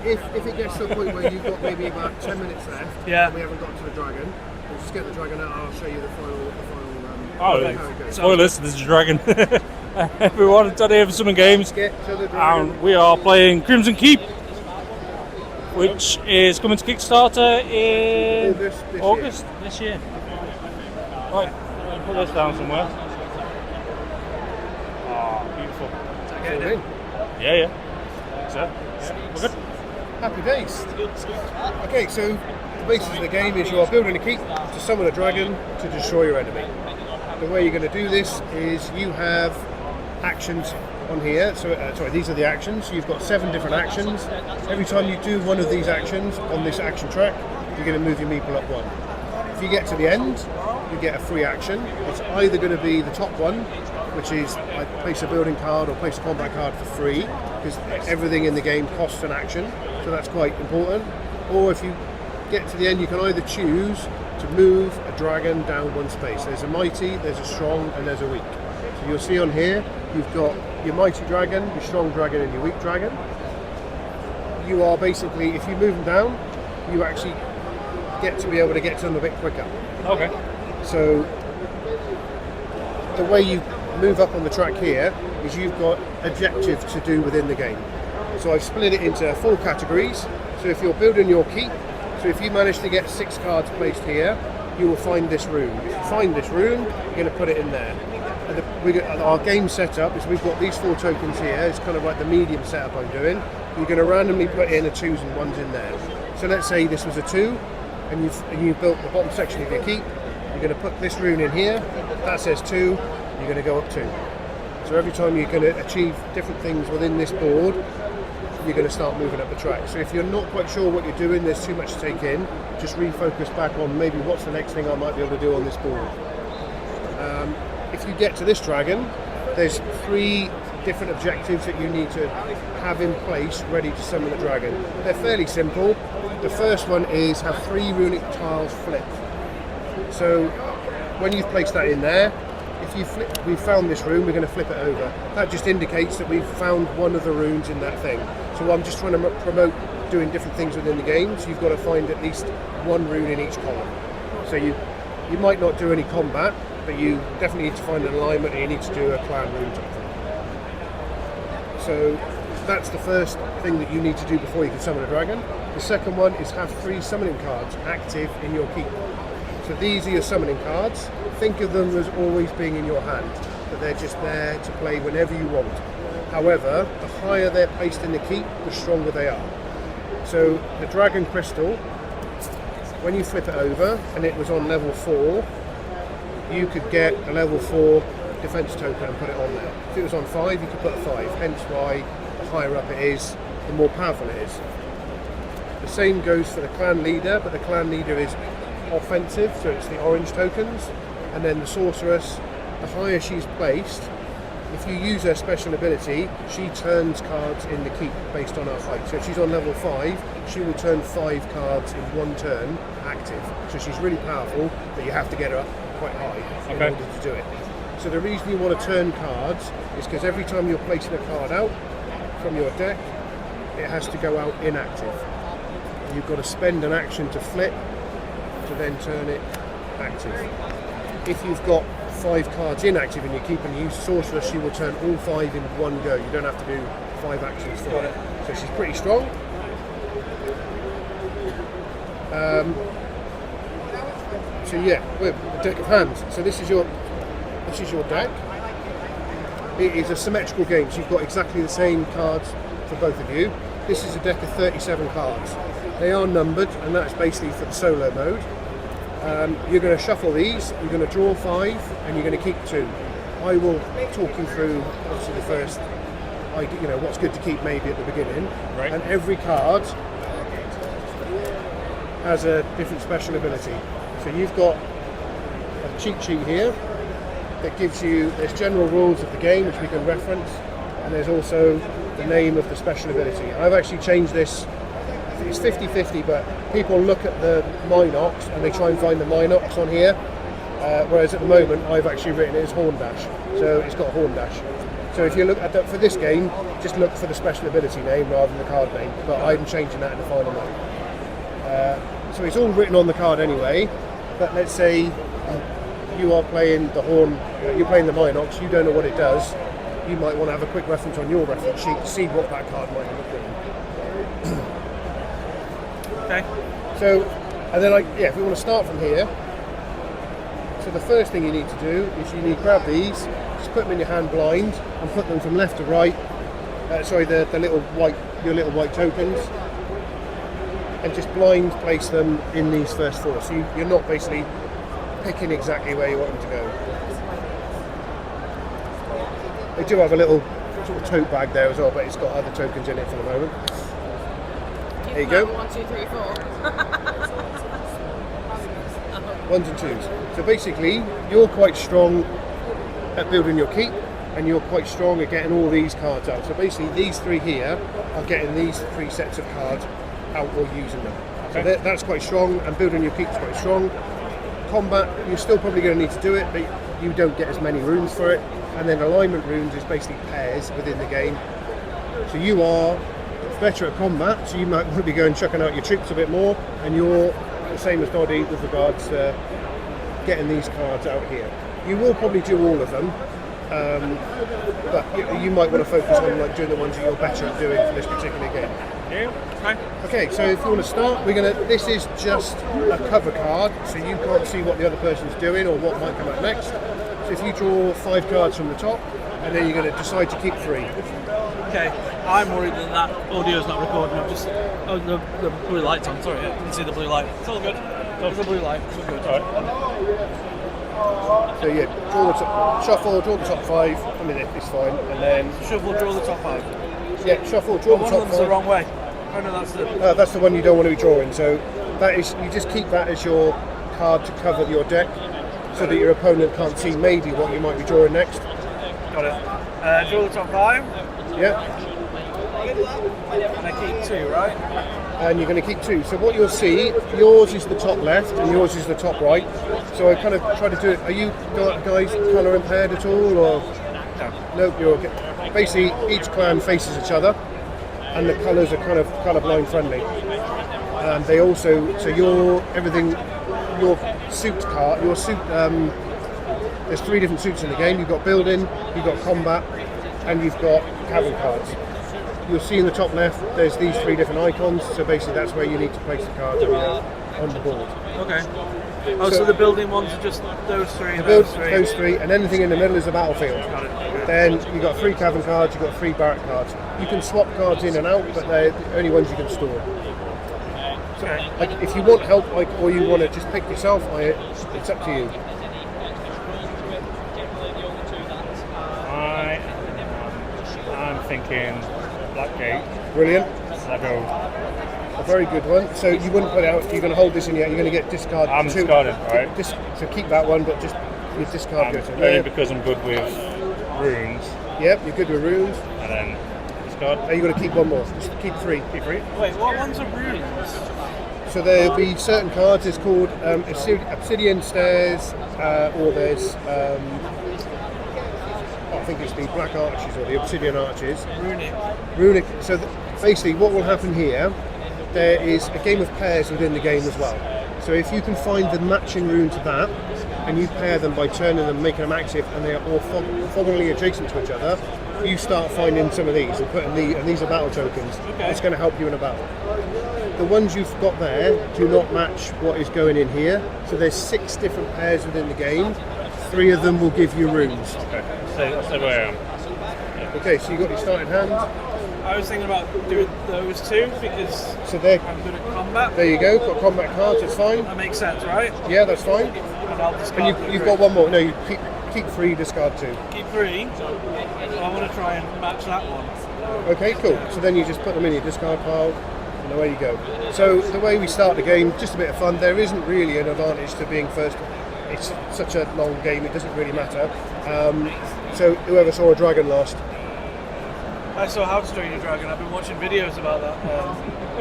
if it gets to the point where you've got maybe about 10 minutes left, and we haven't got to the dragon, we'll just get the dragon out. I'll show you the final. How it goes. Spoilers, this is a dragon. Everyone, today for Summon Games, Get to the dragon. and we are playing Crimson Keep, which is coming to Kickstarter in August this year. Right, put this down somewhere. Ah, beautiful. Yeah. So, we're good. Happy days. Okay, so the basis of the game is you are building a keep to summon a dragon to destroy your enemy. The way you're going to do this is you have actions on here. So, these are the actions. You've got 7 different actions. Every time you do one of these actions on this action track, you're going to move your meeple up 1. If you get to the end, you get a free action. It's either going to be the top one, which is I place a building card or place a combat card for free, because everything in the game costs an action, so that's quite important. Or if you get to the end, you can either choose to move a dragon down 1 space. There's a mighty, there's a strong, and there's a weak. So you'll see on here, you've got your mighty dragon, your strong dragon, and your weak dragon. You are basically, if you move them down, you actually get to be able to get to them a bit quicker. Okay. So the way you move up on the track here is you've got objectives to do within the game. So I've split it into 4 categories. So if you're building your keep, so if you manage to get 6 cards placed here, you will find this rune. If you find this rune, you're going to put it in there. And our game setup is we've got these 4 tokens here. It's kind of like the medium setup I'm doing. You're going to randomly put in a 2s and 1s in there. So let's say this was a 2, and you've built the bottom section of your keep. You're going to put this rune in here. That says 2. You're going to go up 2. So every time you're going to achieve different things within this board, you're going to start moving up the track. So if you're not quite sure what you're doing, there's too much to take in, just refocus back on maybe what's the next thing I might be able to do on this board. If you get to this dragon, there's 3 different objectives that you need to have in place ready to summon the dragon. They're fairly simple. The first one is have 3 runic tiles flip. So when you've placed that in there, if you flip, we've found this rune, we're going to flip it over. That just indicates that we've found one of the runes in that thing. So I'm just trying to promote doing different things within the game, so you've got to find at least 1 rune in each column. So you might not do any combat, but you definitely need to find an alignment, and you need to do a clan rune type thing. So that's the first thing that you need to do before you can summon a dragon. The second one is have 3 summoning cards active in your keep. So these are your summoning cards. Think of them as always being in your hand, but they're just there to play whenever you want. However, the higher they're placed in the keep, the stronger they are. So the Dragon Crystal, when you flip it over and it was on level 4, you could get a level 4 defense token and put it on there. If it was on 5, you could put a 5, hence why the higher up it is, the more powerful it is. The same goes for the clan leader, but the clan leader is offensive, so it's the orange tokens. And then the sorceress, the higher she's placed, if you use her special ability, she turns cards in the keep based on her height. So if she's on level 5, she will turn 5 cards in 1 turn active. So she's really powerful, but you have to get her up quite high in order to do it. So the reason you want to turn cards is because every time you're placing a card out from your deck, it has to go out inactive. You've got to spend an action to flip to then turn it active. If you've got 5 cards inactive and you keep and use sorceress, she will turn all 5 in 1 go. You don't have to do 5 actions for it. So she's pretty strong. So yeah, we're a deck of hands. So this is your deck. It is a symmetrical game, so you've got exactly the same cards for both of you. This is a deck of 37 cards. They are numbered, and that's basically for the solo mode. You're going to shuffle these, you're going to draw 5, and you're going to keep 2. I will talk you through, obviously, the first, what's good to keep maybe at the beginning. Right. And every card has a different special ability. So you've got a cheat sheet here that gives you, there's general rules of the game which we can reference, and there's also the name of the special ability. I've actually changed this. It's 50-50, but people look at the Minox and they try and find the Minox on here, whereas at the moment I've actually written it as Horn Dash, so it's got Horn Dash. So if you look at for this game, just look for the special ability name rather than the card name. But I'm changing that in the final name. So it's all written on the card anyway. But let's say you are playing the horn, you're playing the Minox, you don't know what it does. You might want to have a quick reference on your reference sheet to see what that card might look like. Okay. So, and then if we want to start from here, so the first thing you need to do is you need to grab these, just put them in your hand blind, and put them from left to right. The little white, your little white tokens, and just blind place them in these first 4. So you're not basically picking exactly where you want them to go. They do have a little sort of tote bag there as well, but it's got other tokens in it for the moment. There you go. 1, 2, 3, 4. 1s and 2s. So basically, you're quite strong at building your keep, and you're quite strong at getting all these cards out. So basically, these 3 here are getting these 3 sets of cards out or using them. So that's quite strong, and building your keep is quite strong. Combat, you're still probably going to need to do it, but you don't get as many runes for it. And then alignment runes is basically pairs within the game. So you are better at combat, so you might want to be going chucking out your troops a bit more, and you're the same as Doddy with regards to getting these cards out here. You will probably do all of them, but you might want to focus on doing the ones that you're better at doing for this particular game. Okay, so if you want to start, this is just a cover card, so you can't see what the other person's doing or what might come up next. So if you draw 5 cards from the top, and then you're going to decide to keep 3. Okay, I'm worried that audio's not recording. I'm just the blue light's on. Sorry, you can see the blue light. It's all good. There's the blue light. It's all good. So yeah, draw the top, shuffle, draw the top 5. I mean, it's fine, and then Shuffle, draw the top 5. yeah, shuffle, draw the One top of them's 5. the wrong way. Oh no, that's the. That's the one you don't want to be drawing. So that is, you just keep that as your card to cover your deck, so that your opponent can't see maybe what you might be drawing next. Got it. Draw the top 5. Yeah, And I keep 2, right? and you're going to keep 2. So what you'll see, yours is the top left and yours is the top right. So I kind of try to do it. Are you guys colour impaired at all, or no? You're okay. Basically, each clan faces each other, and the colours are kind of colourblind friendly. They also, so your suit card, there's 3 different suits in the game. You've got building, you've got combat, and you've got cavern cards. You'll see in the top left, there's these 3 different icons. So basically, that's where you need to place the cards on the board. Okay. Oh, so the building ones are just those 3 and Those those 3. 3, and anything in the middle is a battlefield. Got it. Okay. Then you've got 3 cavern cards, you've got 3 barrack cards. You can swap cards in and out, but they're the only ones you can store. Okay. Like, if you want help, or you want to just pick yourself, it's up to you. I'm thinking Blackgate. Brilliant. Lego. A very good one. So you wouldn't put it out, you're going to hold this in your, you're going to get discard. I'm 2. discarding, right? So keep that one, but just your discard goes in Only there. because I'm good with runes, Yep, you're good with runes. and then discard. Now you've got to keep one more. Just keep 3. Keep 3. Wait, what ones are runes? So there'll be certain cards. It's called Obsidian Stairs, or there's I think it's the Black Arches or the Obsidian Arches. Runic. So basically, what will happen here? There is a game of pairs within the game as well. So if you can find the matching rune to that, and you pair them by turning them, making them active, and they are orthogonally adjacent to each other, you start finding some of these and putting and these are battle tokens. Okay. It's going to help you in a battle. The ones you've got there do not match what is going in here. So there's 6 different pairs within the game. 3 of them will give you runes. Okay, so where I am. Okay, so you've got your starting hand. I was thinking about doing those 2 because So there, I'm good at combat. there you go. Got combat cards. That's fine. That makes sense, right? Yeah, that's fine. And I'll discard And the you've 3. got one more. No, you keep 3, discard 2. Keep 3. So I want to try and match that one. Okay, cool. So then you just put them in your discard pile, and away you go. So the way we start the game, just a bit of fun. There isn't really an advantage to being first. It's such a long game, it doesn't really matter. So whoever saw a dragon last. I saw How to Train Your Dragon. I've been watching videos about that.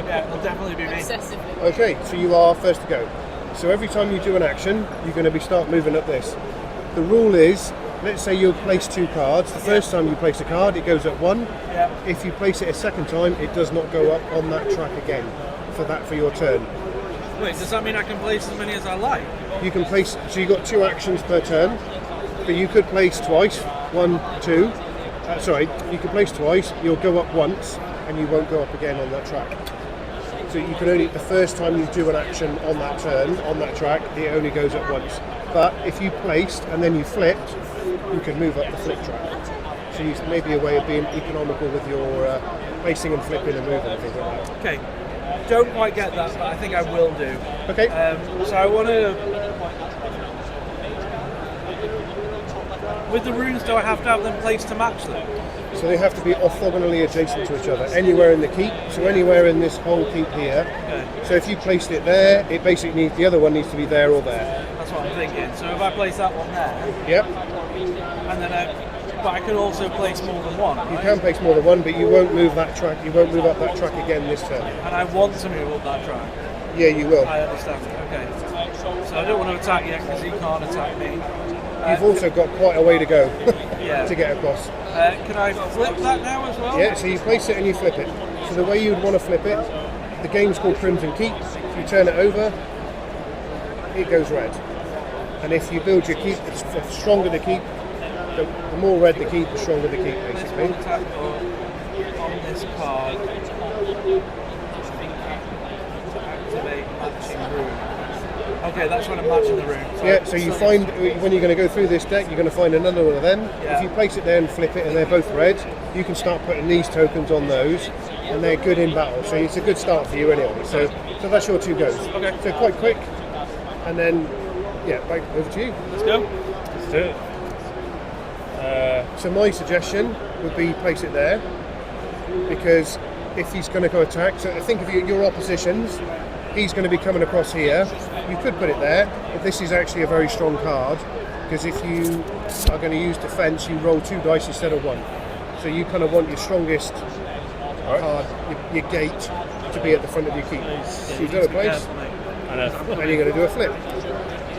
Yeah, it'll definitely be me. Obsessively. Okay, so you are first to go. So every time you do an action, you're going to start moving up this. The rule is let's say you'll place 2 cards. The first time you place a card, it goes at 1. Yeah. If you place it a second time, it does not go up on that track again for your turn. Wait, does that mean I can place as many as I like? You can place, so you've got 2 actions per turn, but you could place twice, 1, 2. You can place twice, you'll go up once, and you won't go up again on that track. So you can only, the first time you do an action on that turn, on that track, it only goes up once. But if you placed and then you flipped, you can move up the flip track. So it's maybe a way of being economical with your placing and flipping and moving and things like that. Okay. Don't quite get that, but I think I will do. Okay. So I want to. With the runes, do I have to have them placed to match them? So they have to be orthogonally adjacent to each other, anywhere in the keep. So anywhere in this whole keep here. Okay. So if you placed it there, it basically needs, the other one needs to be there or there. That's what I'm thinking. So if I place that one there, Yep. and then but I can also place more than one. You Right? can place more than one, but you won't move that track. You won't move up that track again this turn. And I want to move up that track. Yeah, you will. I understand. Okay. So I don't want to attack yet because he can't attack me. You've also got quite a way to go Yeah. to get across. Can I flip that now as well? Yeah, so you place it and you flip it. So the way you would want to flip it, the game's called Crimson Keep. If you turn it over, it goes red. And if you build your keep, the stronger the keep, the more red the keep, the stronger the keep, This basically. will attack on this card. Activate matching rune. Okay, that's when I'm matching the rune. Yeah, so you find, when you're going to go through this deck, you're going to find another one of them. Yeah. If you place it there and flip it and they're both red, you can start putting these tokens on those, and they're good in battle. So it's a good start for you anyway. So that's your 2 goes. Okay. So quite quick, and then, yeah, right, over to you. Let's go. Let's do it. So my suggestion would be place it there, because if he's going to go attack, so think of your oppositions, he's going to be coming across here. You could put it there, but this is actually a very strong card, because if you are going to use defense, you roll 2 dice instead of 1. So you kind of want your strongest card, your gate, to be at the front of your keep. So you do a place, And and you're going to do a flip.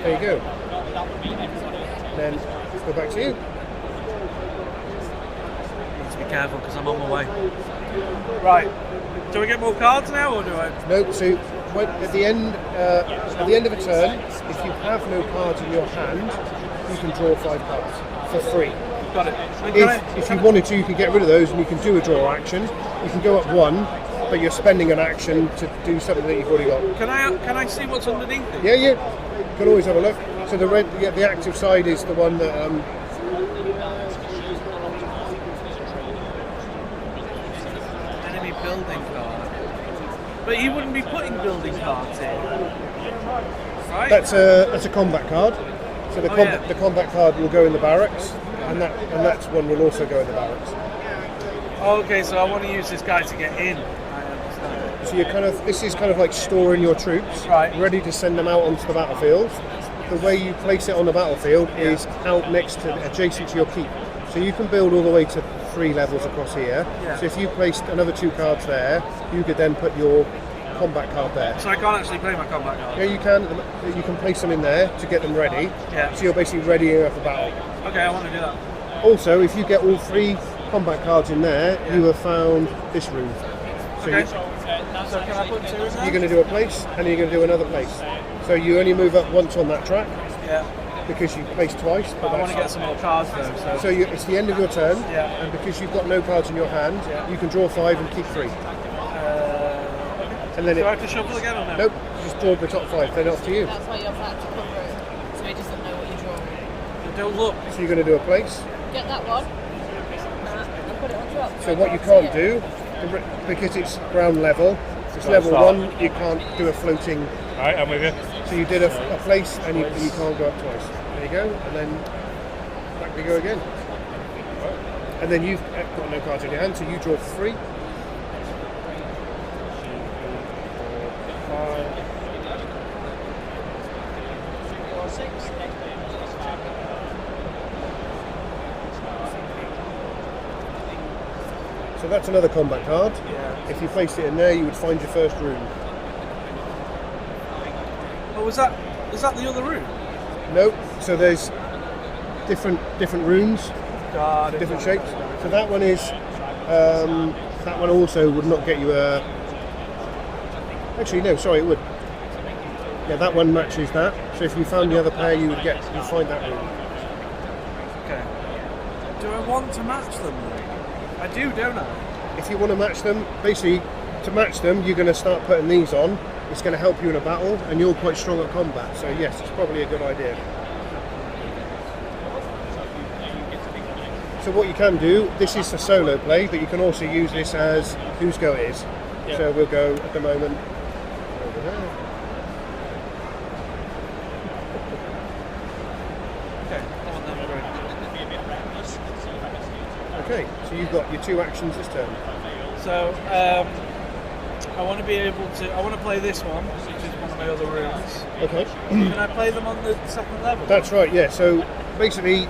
There you go. Then let's go back to you. Need to be careful because I'm on my way. Right. Do we get more cards now, or do I? No, so at the end of a turn, if you have no cards in your hand, you can draw 5 cards for free. Got it. And If you wanted to, you can get rid of those and you can do a draw action. You can go up 1, but you're spending an action to do something that you've already got. Can I see what's underneath it? Yeah, you can always have a look. So the red, the active side is the one that. Enemy building card. But he wouldn't be putting building cards in, right? That's a combat card. So the yeah. the combat card will go in the barracks, and that one will also go in the barracks. Okay, so I want to use this guy to get in. I understand. So this is kind of like storing your troops, Right. ready to send them out onto the battlefield. The way you place it on the battlefield is out next to, adjacent to your keep. So you can build all the way to 3 levels across here. Yeah. So if you placed another 2 cards there, you could then put your combat card there. So I can't actually play my combat card. Yeah, you can. You can place them in there to get them ready. Yeah. So you're basically readying up the battle. Okay, I want to do that. Also, if you get all 3 combat cards in there, you have found this room. So Okay. So can I put 2 in there? you're going to do a place, and you're going to do another place. So you only move up once on that track Yeah. because you placed twice. But I want to get some more cards though. So it's the end of your turn, Yeah. and because you've got no cards in your hand, you can draw 5 and keep 3. And then Do I have to shuffle again or no? nope, just draw the top 5. Then off to you. That's why you're about to cover it, so he doesn't know what you're drawing. Don't look. So you're going to do a place. Get that one, and put it on top. So what you can't do, because it's ground level, it's level start. 1, you can't do a floating. Alright, I'm with you. So you did a place, and you can't go up twice. There you go, and then back we go again. And then you've got no cards in your hand, so you draw 3. So that's another combat card. Yeah. If you placed it in there, you would find your first rune. Oh, is that the other room? Nope. So there's different runes, God, different shapes. So that one is that one also would not get you a. Actually, no, sorry, it would. Yeah, that one matches that. So if you found the other pair, you'd find that rune. Okay. Do I want to match them? I do, don't I? If you want to match them, basically, to match them, you're going to start putting these on. It's going to help you in a battle, and you're quite strong at combat. So yes, it's probably a good idea. So what you can do, this is for solo play, but you can also use this as whose go it is. Yeah. So we'll go at the moment over there. Okay. I want them to Okay, so you've got your 2 actions this turn. So, I want to be able to. I want to play this one, which is one of my other rooms. Okay. Can I play them on the second level? That's right, yeah. So basically,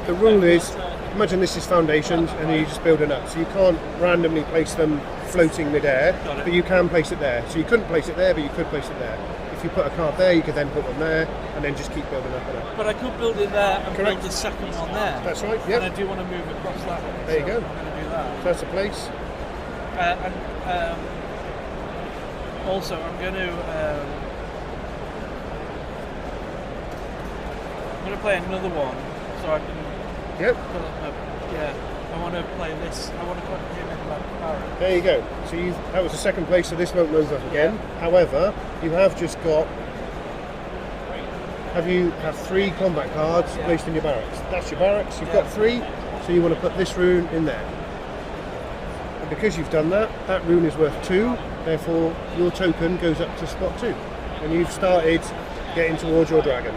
the rule is, imagine this is foundations and then you just build it up. So you can't randomly place them floating midair, but you can place it there. So you couldn't place it there, but you could place it there. If you put a card there, you could then put one there and then just keep building up and up. But I could build it there and Correct. build the second one there. That's right, yeah. And I do want to move across that one. There you so go. I'm going to do that. So that's a place. Also, I'm going to play another one, so I can. Yep. I want to play this. I want to put him in my barrel. There you go. So that was the second place, so this won't move up again. However, you have just got. You have 3 combat cards placed in your barracks. That's your barracks. You've got 3, so you want to put this rune in there. And because you've done that, that rune is worth 2. Therefore, your token goes up to spot 2, and you've started getting towards your dragon.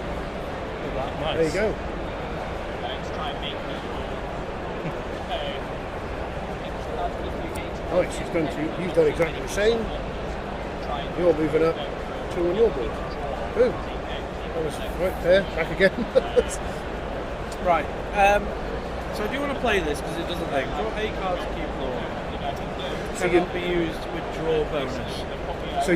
Nice. There you go. Right, you've done exactly the same. You're moving up 2 on your board. Boom. That was right there, back again. Right. So I do want to play this because it does a thing. Draw 8 cards to keep law. Cannot be used with draw bonus. So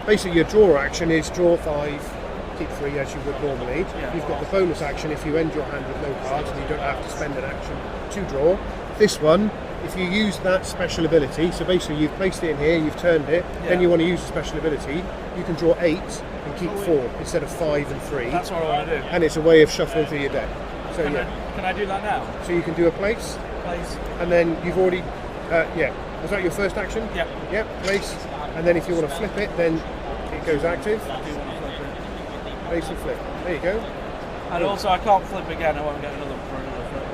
basically your draw action is draw 5, keep 3 as you would normally. Yeah. You've got the bonus action if you end your hand with no cards and you don't have to spend an action to draw. This one, if you use that special ability, so basically you've placed it in here, you've turned it, then you want to use the special ability, you can draw 8 and keep 4 instead of 5 and 3. That's what I want to do. And it's a way of shuffling through your deck. So Can I do that now? So you can do a place, Place. and then you've already, was that your first action? Yep. Yep, place, and then if you want to flip it, then it goes active. I do want to flip it. Place and flip. There you go. And also, I can't flip again. I won't get another for another flip.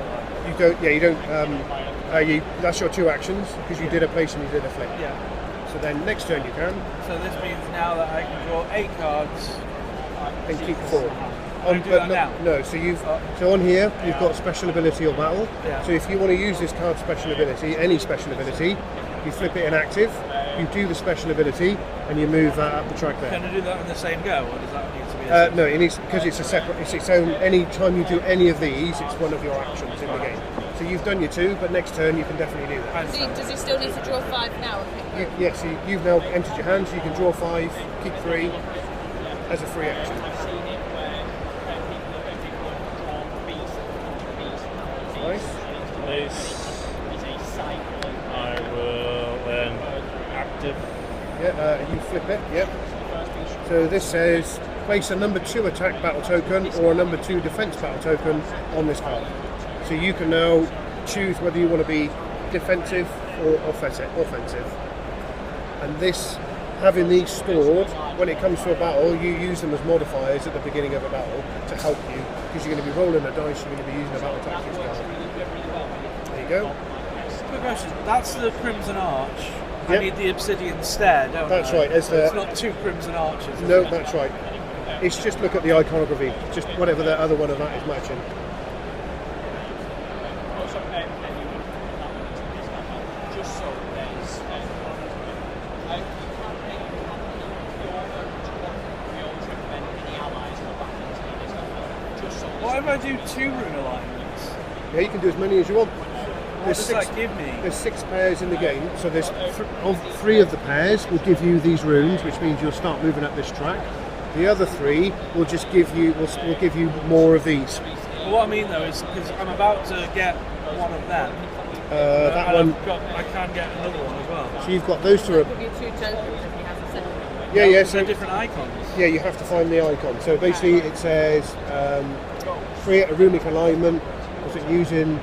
You don't. Yeah, you don't. That's your 2 actions because you did a place and you did a flip. Yeah. So then next turn you can So this means now that I can draw 8 cards. and keep 4. Can I do that now? No. So on here you've got special ability or battle. Yeah. So if you want to use this card special ability, any special ability, you flip it in active. You do the special ability and you move that up the track there. Can I do that in the same go, or does that need to be? No, it needs because it's a separate. It's its own. Any time you do any of these, it's one of your actions in the game. So you've done your 2, but next turn you can definitely do that. Does he still need to draw 5 now? Yes, you've now entered your hand, so you can draw 5, keep 3 as a free action. Nice. Place. I will then active. Yeah, you flip it. Yep. So this says place a number 2 attack battle token or a number 2 defense battle token on this card. So you can now choose whether you want to be defensive or offensive. And this, having these stored, when it comes to a battle, you use them as modifiers at the beginning of a battle to help you, because you're going to be rolling a dice, you're going to be using a battle tactics card. There you go. Quick question. That's the Crimson Arch. I Yep. need the Obsidian Stair, don't That's I? right, So it's not 2 Crimson Arches. Is No, it? that's right. It's just look at the iconography, just whatever the other one of that is matching. What if I do 2 rune alignments? Yeah, you can do as many as you want. What does that give me? There's 6 pairs in the game, so there's 3 of the pairs will give you these runes, which means you'll start moving up this track. The other 3 will just give you will give you more of these. what I mean though is because I'm about to get one of them. That and one. I can get another one as well. So you've got those two. Give you 2 tokens if he has a second. Yeah. So So different icons. yeah, you have to find the icon. So basically, it says create a runic alignment. Was it using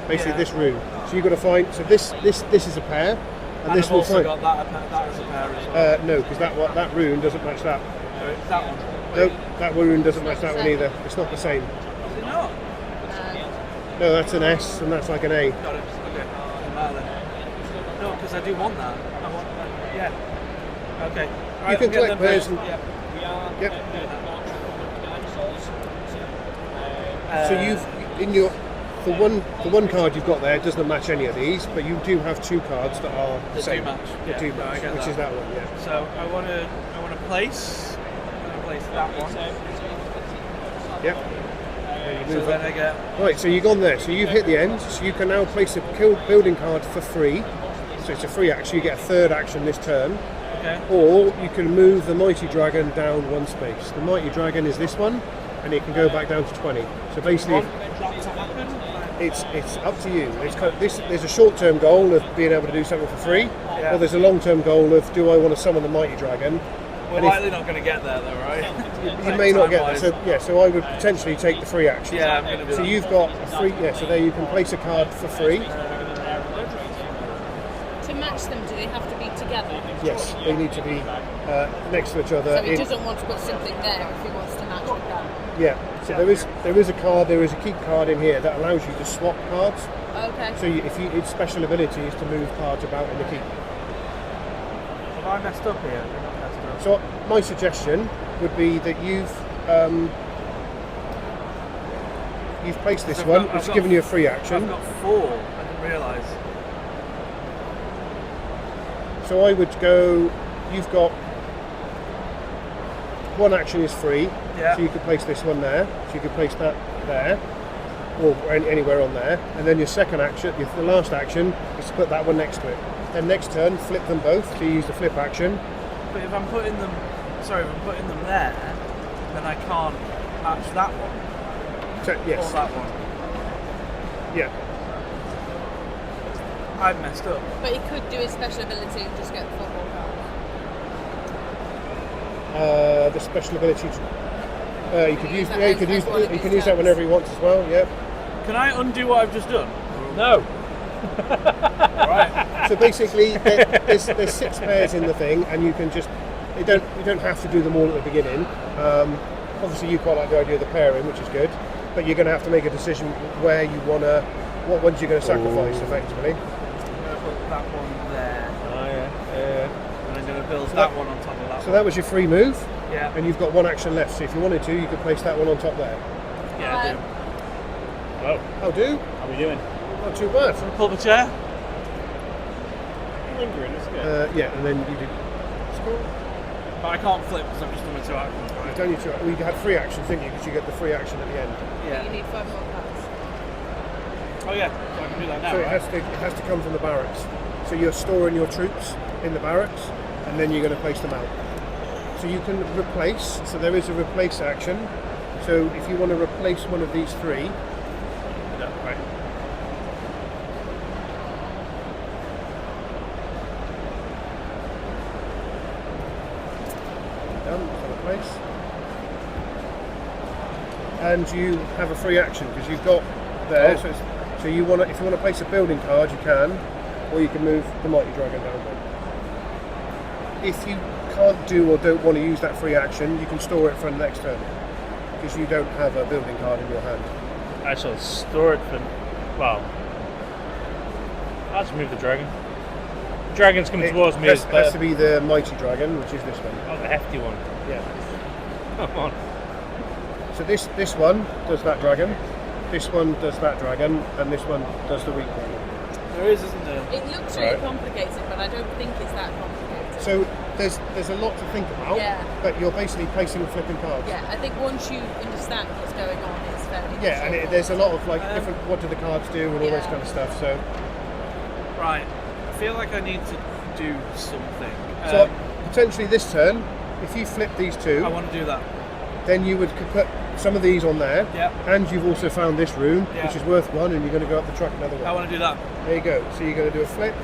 basically this rune? So you've got to find. So this is a pair, and this I've will also find. got that as a pair as well. No, because that rune doesn't match that. That one. No, that rune doesn't match that one either. It's not the same. Is it not? No, that's an S and that's like an A. Got it. Okay. Doesn't matter then. No, because I do want that. I want that. Yeah. Okay. Right, You can I'll get collect them pairs. first. Yeah. Yep. So you've in your the one card you've got there doesn't match any of these, but you do have 2 cards that are the That same. do match. That Yeah, do no, I match, get which that. is that one. Yeah. So I want to place. I'm going to place that one. Yep. So then I get. Right, so you've gone there. So you've hit the end. So you can now place a building card for free. So it's a free action. You get a 3rd action this turn. Okay. Or you can move the Mighty Dragon down 1 space. The Mighty Dragon is this one, and it can go back down to 20. So basically, Want that to happen? it's up to you. It's kind of, there's a short-term goal of being able to do something for free, Yeah. or there's a long-term goal of do I want to summon the Mighty Dragon? We're And if- likely not going to get there though, right? You may not get that. So I would potentially take the free action. Yeah, I'm going to do So that. you've got a free. Yeah. So there you can place a card for free. To match them, do they have to be together? Yes, they need to be next to each other. So he doesn't want to put something there if he wants to match with that. Yeah. So there is a card. There is a keep card in here that allows you to swap cards. Okay. So its special ability is to move cards about in the keep. Have I messed up here? I've not messed up. So my suggestion would be that you've placed this I've one. got- It's I've given got- you a free I've action. got 4. I didn't realise. So I would go. You've got 1 action is free. Yeah. So you could place this one there. So you could place that there, or anywhere on there. And then your second action, the last action, is to put that one next to it. Then next turn, flip them both. So you use the flip action. But if I'm putting them, there, then I can't match that one So, or yes. that one. Yeah. I've messed up. But he could do his special ability and just get the football card. The special ability. You could use. that Yeah, you could as use. one of You can his use that whenever he wants as well. Yeah. Can I undo what I've just done? No. Right. So basically, there's 6 pairs in the thing, and you can just. You don't have to do them all at the beginning. Obviously, you quite like the idea of the pairing, which is good. But you're going to have to make a decision where you want to. What ones you're going to sacrifice, effectively. I'm going to put that one there, Oh yeah. and I'm going to build So that that- one on top of that So one. that was your free move, Yeah. and you've got 1 action left. So if you wanted to, you could place that one on top there. Yeah, I do. Oh, How do? how are we doing? Not too bad. Pull the chair. Lingering, that's good. Yeah, and then you do. Score. But I can't flip because I've just done my 2 actions, You've right? done your 2. Well, you had 3 actions, didn't you? Because you get the free action at the end. You Yeah. need 5 more cards. Oh yeah, so I can do that now, So it right? has to come from the barracks. So you're storing your troops in the barracks, and then you're going to place them out. So you can replace. So there is a replace action. So if you want to replace one of these 3, No, right. done. So replace. And you have a free action because you've got there. Oh. So you want to, if you want to place a building card, you can, or you can move the Mighty Dragon down one. If you can't do or don't want to use that free action, you can store it for the next turn because you don't have a building card in your hand. I shall store it for. Well, I'll just move the dragon. Dragon's coming towards me. Has As to be the Mighty Dragon, which is this one. oh, the hefty one. Yeah. Come on. So this one does that dragon, this one does that dragon, and this one does the weak dragon. There is, isn't there? It looks really Right. complicated, but I don't think it's that complicated. So there's a lot to think about, Yeah. but you're basically placing and flipping cards. Yeah, I think once you understand what's going on, it's fairly Yeah, and straightforward. there's a lot of like different. What do the cards do and all this Yeah. kind of stuff. So Right. I feel like I need to do something. potentially this turn, if you flip these 2, I want to do that. then you would put some of these on there, Yeah. and you've also found this room, Yeah. which is worth 1, and you're going to go up the truck another I 1. want to do that. There you go. So you're going to do a flip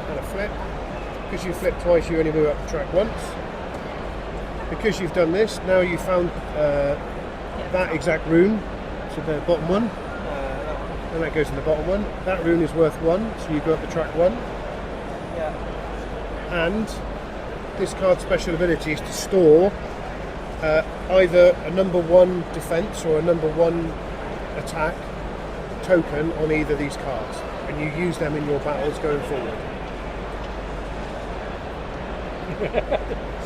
and a flip. Because you flip twice, you only move up the track once. Because you've done this, now you've found that exact rune, so the bottom one, and that goes in the bottom one. That rune is worth 1, so you go up the track 1. Yeah. And this card's special ability is to store either a number 1 defense or a number 1 attack token on either of these cards, and you use them in your battles going forward.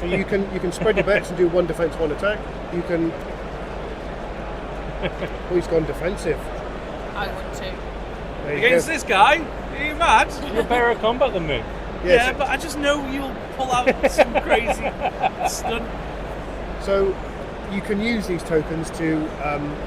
So you can spread your bets and do 1 defense, 1 attack. You can. Oh, he's gone defensive. I would too. There you Against go. this guy? Are you mad? You're better at combat than me. Yes. Yeah, but I just know you'll pull out some crazy stunt. So you can use these tokens to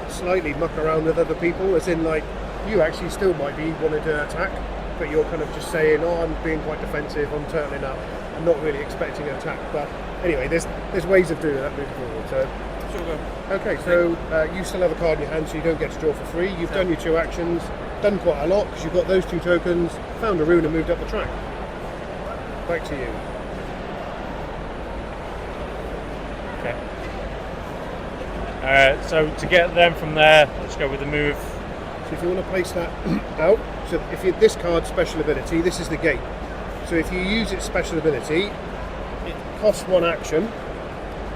slightly muck around with other people, as in like you actually still might be wanting to attack, but you're kind of just saying, oh, I'm being quite defensive, I'm turning up, I'm not really expecting an attack. But anyway, there's ways of doing that moving forward. So Sure, go. okay, so you still have a card in your hand, so you don't get to draw for free. You've done your 2 actions, done quite a lot because you've got those 2 tokens, found a rune and moved up the track. Back to you. Okay. So to get them from there, let's go with the move. So if you want to place that out, so if you this card's special ability, this is the gate. So if you use its special ability, it costs 1 action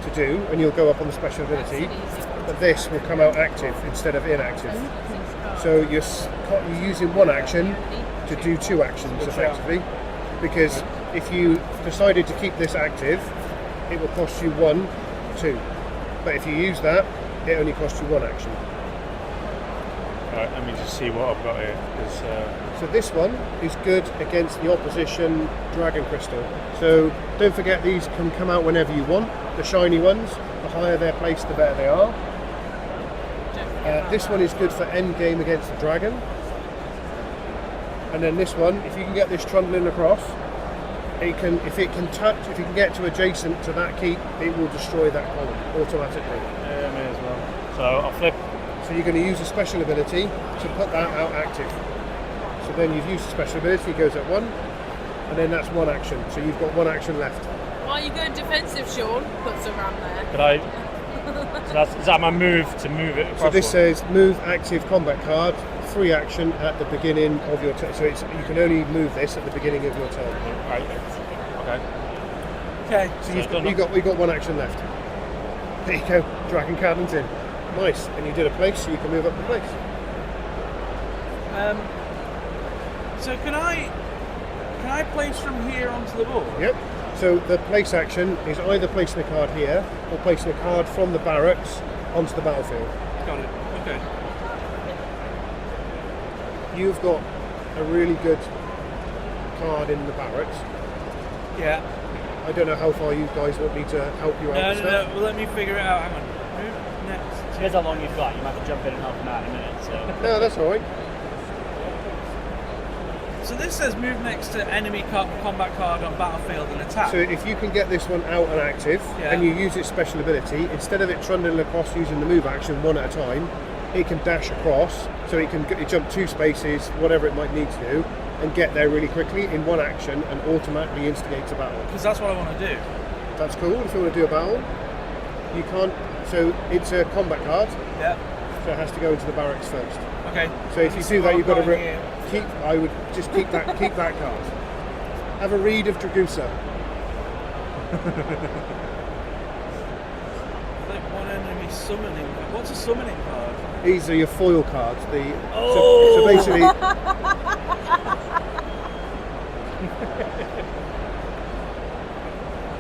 to do, and you'll go up on the special ability, but this will come out active instead of inactive. So you're using 1 action to do 2 actions effectively, because if you decided to keep this active, it will cost you 1, 2. But if you use that, it only costs you 1 action. Right, let me just see what I've got here. So this one is good against the opposition Dragon Crystal. So don't forget, these can come out whenever you want. The shiny ones, the higher they're placed, the better they are. This one is good for end game against the dragon. And then this one, if you can get this trundling across, if you can get to adjacent to that keep, it will destroy that column automatically. Yeah, may as well. So I'll flip. So you're going to use a special ability to put that out active. So then you've used the special ability, it goes at 1, and then that's 1 action. So you've got 1 action left. Why are you going defensive, Sean? Puts around there. Could I? So is that my move to move it across? So this one? says move active combat card, free action at the beginning of your turn. So you can only move this at the beginning of your turn. Right. Okay. Okay. So it's done. we've got 1 action left. There you go, Dragon Cardin's in. Nice, and you did a place, so you can move up the place. So can I place from here onto the board? Yep. So the place action is either placing a card here or placing a card from the barracks onto the battlefield. Got it. Okay. You've got a really good card in the barracks. Yeah. I don't know how far you guys want me to help you out No, with no, stuff. no. Well, let me figure it out. Hang on. Move next. Depends how long you've got. You might have to jump in and help them out in a minute. So No, that's all right. So this says move next to enemy combat card on battlefield and attack. So if you can get this one out and active, Yeah. and you use its special ability, instead of it trundling across using the move action 1 at a time, it can dash across, so it can jump 2 spaces, whatever it might need to do, and get there really quickly in 1 action and automatically instigates a battle. Because that's what I want to do. That's cool. If you want to do a battle, you can't. So it's a combat card, Yeah. so it has to go into the barracks first. Okay. So if you do that, you've got to Going here. keep. I would just keep that card. Have a read of Dragusa. Like 1 enemy summoning. What's a summoning card? These are your foil cards. Oh! So basically,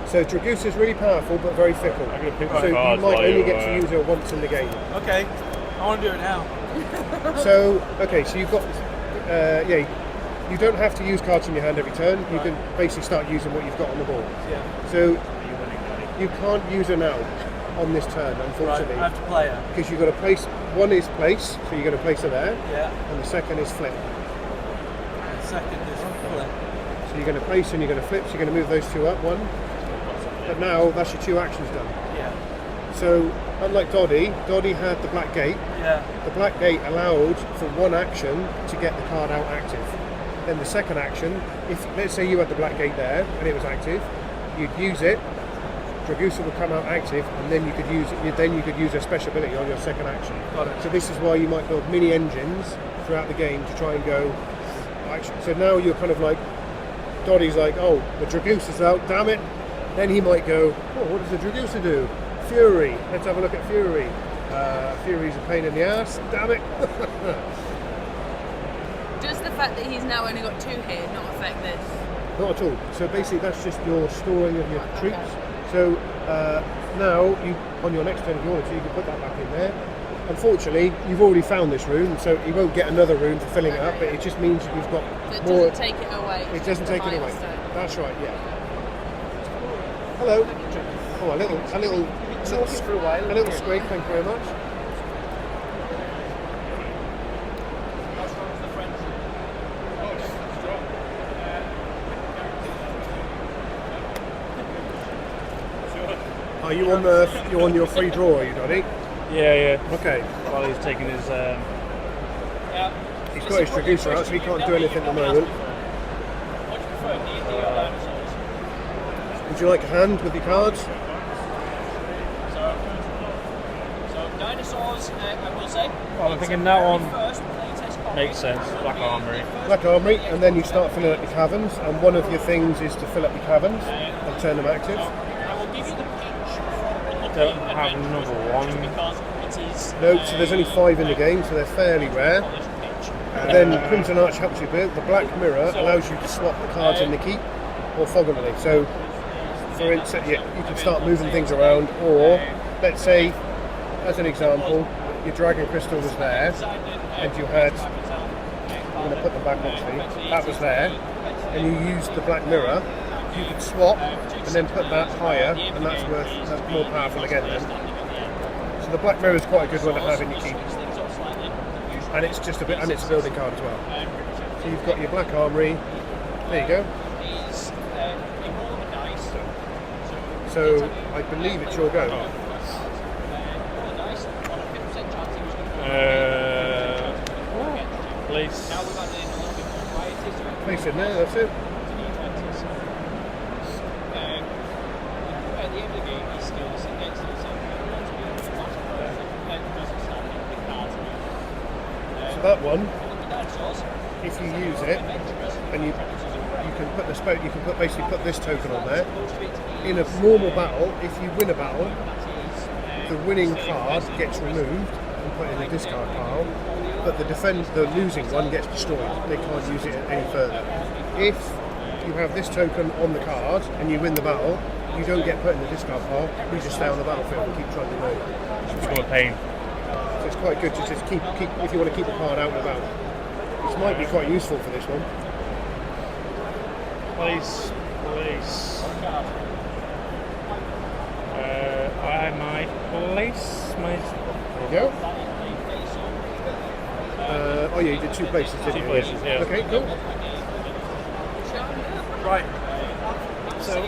so Dragusa is really powerful but very fickle. I'm gonna pick my So you cards might while only you, get to use her once in the game. Okay. I want to do it now. So okay, so you've got you don't have to use cards in your hand every turn. You Right. can basically start using what you've got on the board. Yeah. So you can't use her now on this turn, Right. unfortunately, I have to play her. because you've got to place. One is place, so you're going to place her there, Yeah. and the second is flip. And second is flip. So you're going to place and you're going to flip. So you're going to move those 2 up. 1. But now that's your 2 actions done. Yeah. So unlike Doddy had the black gate. Yeah. The black gate allowed for one action to get the card out active. Then the second action, if let's say you had the black gate there and it was active, you'd use it. Dragusa would come out active, and then you could use a special ability on your second action. Got it. So this is why you might build mini engines throughout the game to try and go. So now you're kind of like, Doddy's like, oh, the Dragusa's out, damn it. Then he might go, oh, what does the Dragusa do? Fury. Let's have a look at Fury. Fury's a pain in the ass, damn it. Does the fact that he's now only got 2 here not affect this? Not at all. So basically, that's just your storing of your troops. So now, you on your next turn, if you wanted to, you can put that back in there. Unfortunately, you've already found this rune, so you won't get another rune for filling it up. But it just means you've got So it more. doesn't take it away. It doesn't take it away. Milestone. That's right. Yeah. Hello. Oh, a little scrape. Thank you very much. Are you on your free draw? Are you, Donny? Yeah. Okay. While he's taking his. He's got his Dragusa out, so he can't do anything at the moment. Would you like a hand with your cards? So dinosaurs, I will say. Well, I'm thinking that one makes sense. Black Armory. Black Armory, and then you start filling up your caverns, and one of your things is to fill up your caverns and turn them active. I will give you the pitch. Don't have another one. Because it is. No, so there's only 5 in the game, so they're fairly rare. And then Crimson Arch helps you build. The Black Mirror allows you to swap the cards in the keep or fog anomaly. So, for instance, you can start moving things around, or let's say, as an example, your Dragon Crystal was there, and you had. I'm going to put them back actually. That was there, and you used the Black Mirror. You could swap and then put that higher, and that's more powerful again then. So the Black Mirror is quite a good one to have in your keep. And it's just a bit, and it's a building card as well. So you've got your Black Armory. There you go. So I believe it's your go. Place. Place in there. That's it. At the end of the game, he skills against So that one, if you use it, and you can put basically put this token on there. In a normal battle, if you win a battle, the winning card gets removed and put in the discard pile, but the losing one gets destroyed. They can't use it any further. If you have this token on the card and you win the battle, you don't get put in the discard pile. You just stay on the battlefield and keep trying to win. It's got a pain. So it's quite good to just keep if you want to keep the card out and about. This might be quite useful for this one. Place. I might place my. There you go. Oh yeah, you did 2 places, didn't you? 2 places, yeah. Okay, cool. Right. So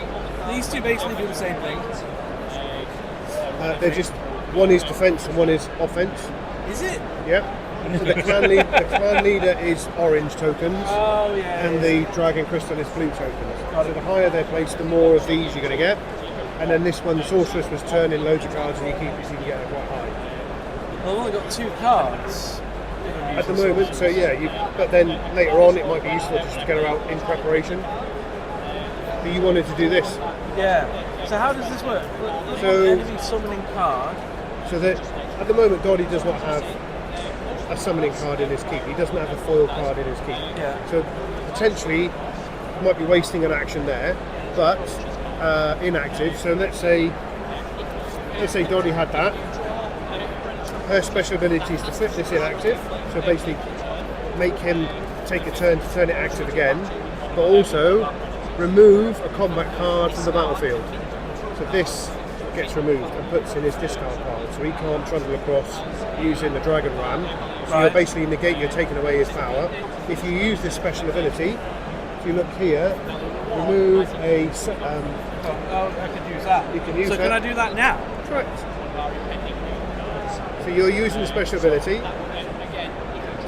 these two basically do the same thing. They're just, one is defense and one is offense. Is it? Yep. So the clan leader is orange tokens, Oh yeah. and the dragon crystal is blue tokens. So the higher they're placed, the more of these you're going to get. And then this one, the sorceress, was turning loads of cards, and you keep it so you can get it quite high. I've only got 2 cards. At the moment, so yeah. But then later on, it might be useful just to get her out in preparation. But you wanted to do this. Yeah. So how does this work? So- Enemy summoning card. So that at the moment, Doddy does not have a summoning card in his keep. He doesn't have a foil card in his keep. Yeah. So potentially, you might be wasting an action there, but inactive. So let's say Doddy had that. Her special ability is to flip this inactive. So basically, make him take a turn to turn it active again, but also remove a combat card from the battlefield. So this gets removed and puts in his discard pile, so he can't trundle across using the Dragon Ram. So you're basically you're taking away his power. If you use this special ability, if you look here, remove a. Oh, I could use that. You can use so that. can I do that now? Correct. So you're using the special ability.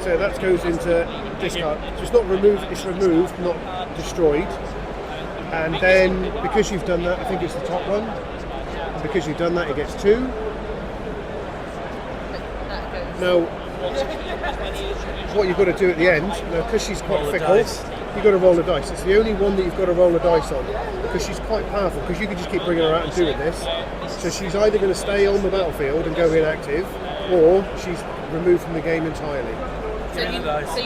So that goes into discard. So it's not removed, it's removed, not destroyed. And then, because you've done that, I think it's the top one. And because you've done that, it gets 2. Now, what you've got to do at the end, now because she's quite fickle, you've got to roll a dice. It's the only one that you've got to roll a dice on, because she's quite powerful, because you can just keep bringing her out and doing this. So she's either going to stay on the battlefield and go inactive, or she's removed from the game entirely. So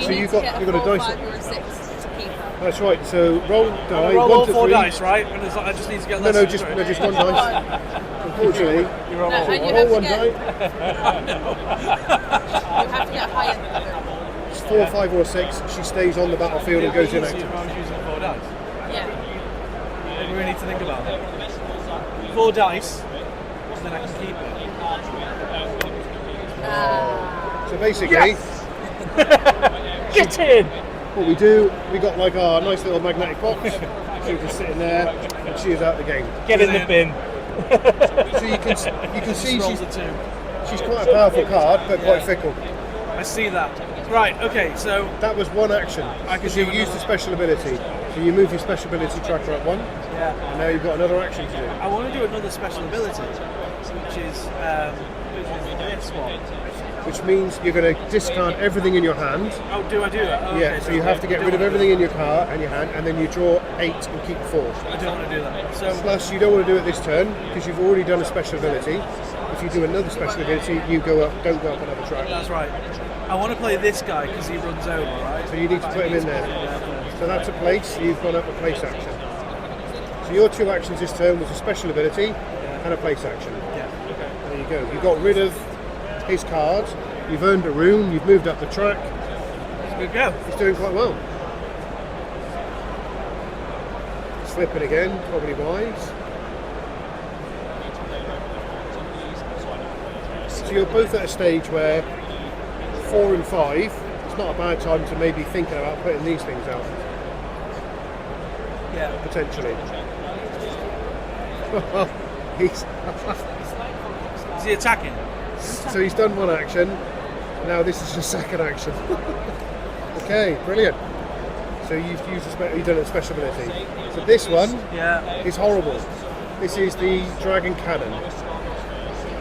So you've got a 4, dice. 5 or a 6 to keep. That's right. So roll die. Roll 1 all to 4 3. dice, right? And it's like, I just need to get less. No, just one dice. Unfortunately, You roll all No, and you roll have to 1 get- die. You have to get higher than that. It's 4, 5, or 6. She stays on the battlefield and goes inactive. I was using 4 dice. Yeah. Maybe we need to think about that. 4 dice, so then I can keep it. So basically, Get in! what we do, we got like our nice little magnetic box. She's just sitting there, and she is out the game. Get in the bin. So you can see Rolls a 2. she's quite a powerful card, but quite fickle. I see that. Right, okay, so That was one action. Because you used the special ability. So you move your special ability tracker up 1, yeah, and now you've got another action to do. I want to do another special ability, which is this one. Which means you're going to discard everything in your hand. Oh, do I do that? Oh, Yeah, okay, so you have to get rid of everything in your car and your hand, and then you draw 8 and keep 4. I don't want to do that. So Plus, you don't want to do it this turn because you've already done a special ability. If you do another special ability, you go up, don't go up another track. that's right. I want to play this guy because he runs over, right? So you need to put him in there. So that's a place. You've gone up a place action. So your 2 actions this turn was a special ability and a place action. Yeah. There you go. You got rid of his card. You've earned a rune. You've moved up the track. Good go. He's doing quite well. Slipping again, probably wise. So you're both at a stage where 4 and 5, it's not a bad time to maybe thinking about putting these things out, Yeah. potentially. He's Is he attacking? So he's done one action, now this is your second action. Okay, brilliant. So you've used you've done a special ability. So this one Yeah. is horrible. This is the Dragon Cannon.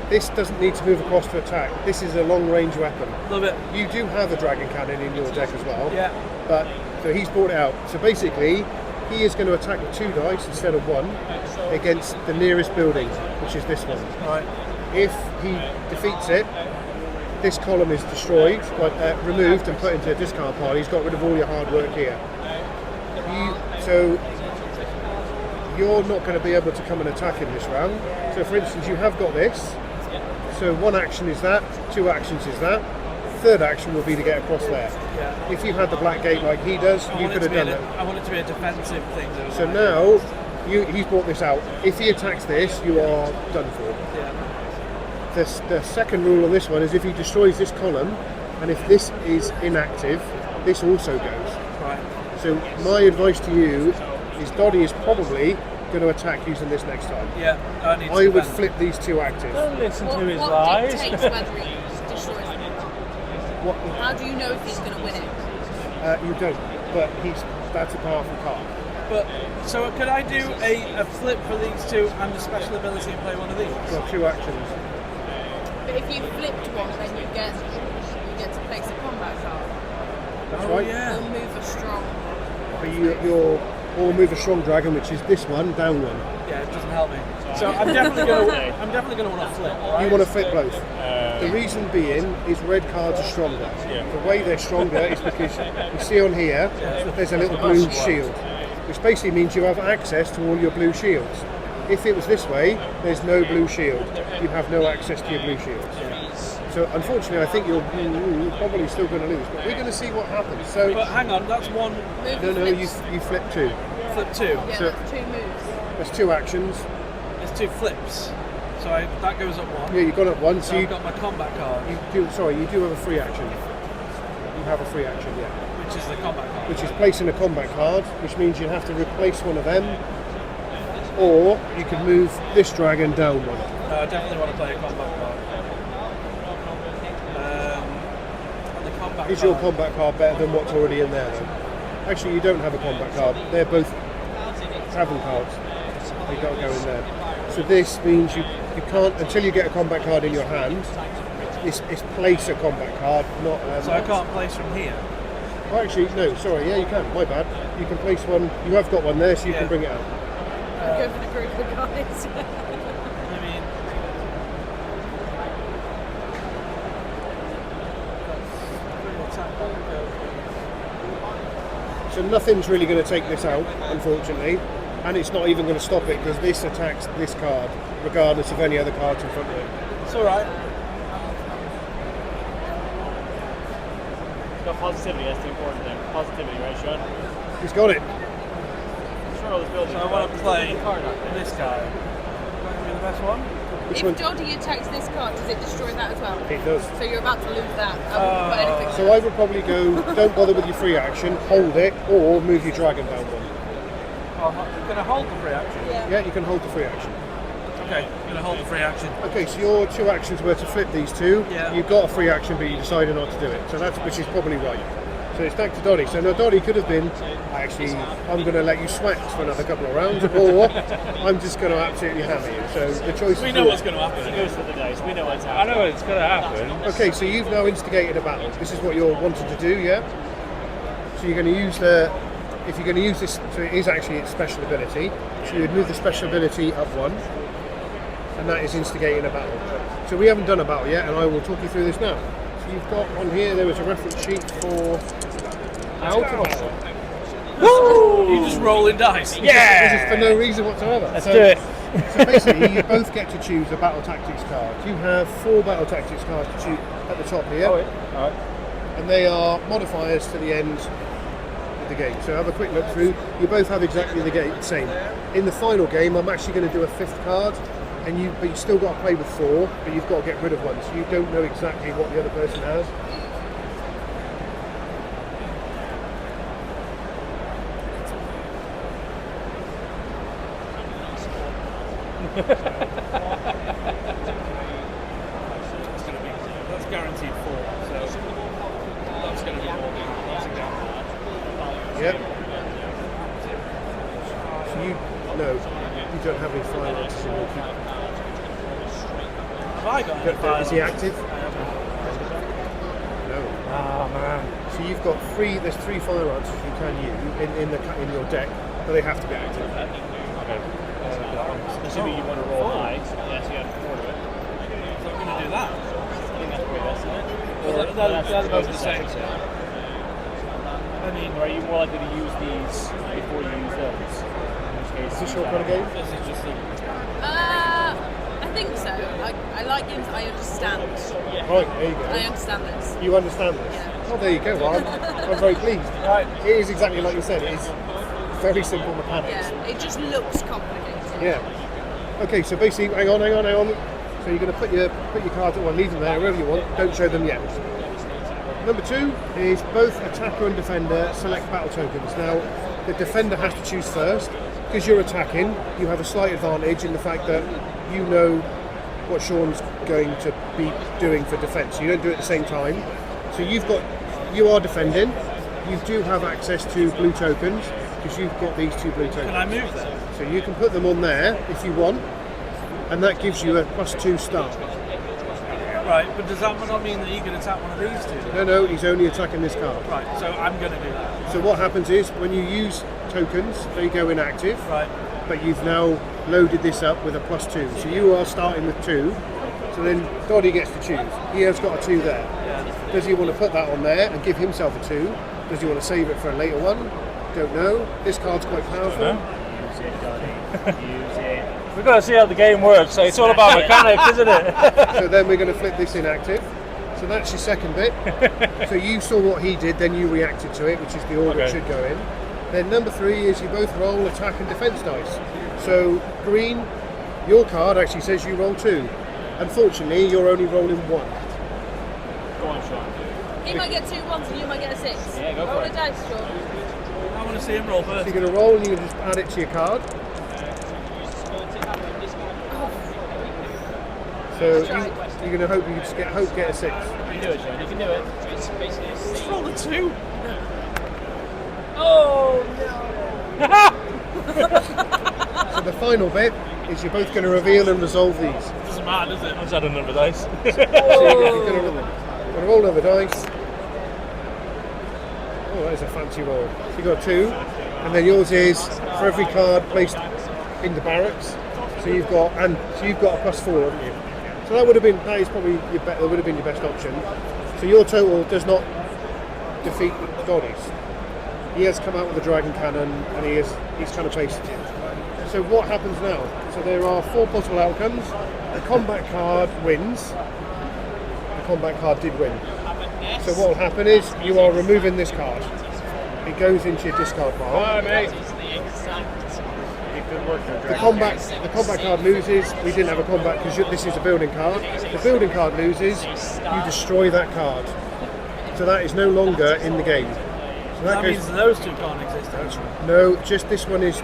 This doesn't need to move across to attack. This is a long range weapon. Love it. You do have a Dragon Cannon in your deck as well. Yeah. But so he's brought it out. So basically, he is going to attack with 2 dice instead of 1 against the nearest building, which is this one. Right. If he defeats it, this column is destroyed, removed and put into a discard pile. He's got rid of all your hard work here. So you're not going to be able to come and attack him this round. So for instance, you have got this. So 1 action is that, 2 actions is that. 3rd action will be to get across there. Yeah. If you had the black gate like he does, you could have done it. I want it to be a defensive thing. Though. So now he's brought this out. If he attacks this, you are done for. Yeah. The second rule on this one is if he destroys this column, and if this is inactive, this also goes. Right. So my advice to you is Doddy is probably going to attack using this next time. Yeah. I need to I would defend. flip these 2 active. Don't listen to his What lies. dictates whether he destroys it or not? What, How do you know if he's going to win it? you don't, but that's a powerful card. But so could I do a flip for these 2 and a special ability and play one of these? Got 2 actions. But if you flipped one, then you get to place a combat card. That's Oh, right. yeah. Or move a strong. But you're or move a strong dragon, which is this one, down 1. Yeah, it doesn't help me. So I'm definitely gonna want to flip. Right? You want to flip both. The reason being is red cards are stronger. The way they're stronger is because you see on here, there's a little blue shield, which basically means you have access to all your blue shields. If it was this way, there's no blue shield. You have no access to your blue shields. So unfortunately, I think you're probably still going to lose. But we're going to see what happens. So But hang on, that's one no, you flip 2. flip 2. Yeah, So- that's 2 moves. There's 2 actions. There's 2 flips. So that goes up 1. Yeah, you've gone up 1. So So I've got my combat card, you do have a free action. You have a free action, yeah. which is the combat card. Which is placing a combat card, which means you have to replace one of them or you can move this dragon down one. No, I definitely want to play a combat card. And the combat Is your combat card better than what's already in there though? Actually, you don't have a combat card. They're both travel cards. They don't go in there. So this means you can't, until you get a combat card in your hand, it's place a combat card, not... So I can't place from here? Oh, actually, no, sorry, yeah, you can, my bad. You can place one, you have got one there, so you can bring it out. Go for the group of guys. I mean... So nothing's really going to take this out, unfortunately, and it's not even going to stop it, because this attacks this card, regardless of any other cards in front of it. It's alright. Got positivity, that's the important thing. Positivity, right, Sean? He's got it. Sure, all this building. So I want to play this guy. Going to be the best one? Which If one? Doddy attacks this card, does it destroy that as well? It does. So you're about to lose that. I wouldn't put anything So I would probably go, don't bother with your free action, hold it, or move your dragon down one. Oh, I'm going to hold the free action. Yeah, you can hold the free action. Okay, I'm going to hold the free action. Okay, so your two actions were to flip these two. Yeah. You've got a free action, but you decided not to do it. So that's, which is probably right. So it's back to Doddy. So now Doddy could have been, actually, I'm going to let you sweat for another couple of rounds, or I'm just going to absolutely hammer you. So the choice We is know yours. what's going to happen. He goes for the dice. We know what's I happening. know it's going to happen. Okay, so you've now instigated a battle. This is what you're wanting to do, yeah? So you're going to use the, if you're going to use this, so it is actually its special ability. So you would move the special ability up one, and that is instigating a battle. So we haven't done a battle yet, and I will talk you through this now. So you've got on here, there was a reference sheet for how to battle. Woo! You just rolling dice. This is for no reason whatsoever. Let's do it. So basically, you both get to choose a battle tactics card. You have 4 battle tactics cards to choose at the top here, Alright. and they are modifiers to the end of the game. So have a quick look through. You both have exactly the same. In the final game, I'm actually going to do a 5th card, but you've still got to play with 4, but you've got to get rid of one, so you don't know exactly what the other person has. That's guaranteed 4. So that's going to be more than that's a gamble. Yep. So you don't have any firearms in your keep. Have I got any Is he firearms? active? No. Oh man. So you've got 3. There's 3 fire answers you can use in your deck, but they have to be active. Assuming you want to roll high. Yes, you got 4 to it. So I'm going to do that. I think that's pretty best, isn't it? Well, that's about the same. I mean, are you more likely to use these before you use those? In which case, Is this your kind of game? This is just a... I think so. I like games that I understand. Right, there you I go. understand this. You understand this? Yeah. Oh, there you go. Well, I'm very pleased. Right, it is exactly like you said. It is very simple mechanics. Yeah, it just looks complicated. Yeah. Okay, so basically, hang on. So you're going to put your cards at one, leave them there, wherever you want. Don't show them yet. Number 2 is both attacker and defender select battle tokens. Now, the defender has to choose first. Because you're attacking, you have a slight advantage in the fact that you know what Sean's going to be doing for defence. You don't do it at the same time. So you are defending. You do have access to blue tokens because you've got these 2 blue tokens. Can I move them? So you can put them on there if you want, and that gives you a +2 start. Right, but does that not mean that you can attack one of these 2? No, he's only attacking this card. Right, so I'm going to do that. So what happens is when you use tokens, they go inactive. Right. But you've now loaded this up with a +2. So you are starting with 2. So then Doddy gets to choose. He has got a 2 there. Yeah. Does he want to put that on there and give himself a 2? Does he want to save it for a later one? Don't know. This card's quite powerful. use it, Doddy. Use it. We've got to see how the game works, so it's all about mechanics, isn't it? So then we're going to flip this inactive. So that's your second bit. So you saw what he did, then you reacted to it, which is the order it Okay. should go in. Then number 3 is you both roll attack and defence dice. So green, your card actually says you roll 2. Unfortunately, you're only rolling 1. Go on, Sean. He might get 2 ones and you might get a 6. Yeah, go for Roll it. the dice, Sean. I want to see him roll So first. you're going to roll and you can just add it to your card. So you're going to hope you just get a 6. You can do it, Sean. You can do it. It's basically a C. Just roll the 2. Oh So the final bit is you're both going to reveal and resolve these. Doesn't matter, does it? Let's add another dice. So you're going to roll another dice. Oh, that is a fancy roll. So you got 2, and then yours is for every card placed in the barracks. So you've got a +4, haven't you? So that is probably that would have been your best option. So your total does not defeat Donny's. He has come out with a dragon cannon, and he's kind of placed. So what happens now? So there are 4 possible outcomes. The combat card wins. The combat card did win. So what will happen is you are removing this card. It goes into your discard pile. The combat card loses. We didn't have a combat because this is a building card. The building card loses. You destroy that card. So that is no longer in the game. So That means those 2 can't exist. no, just this one is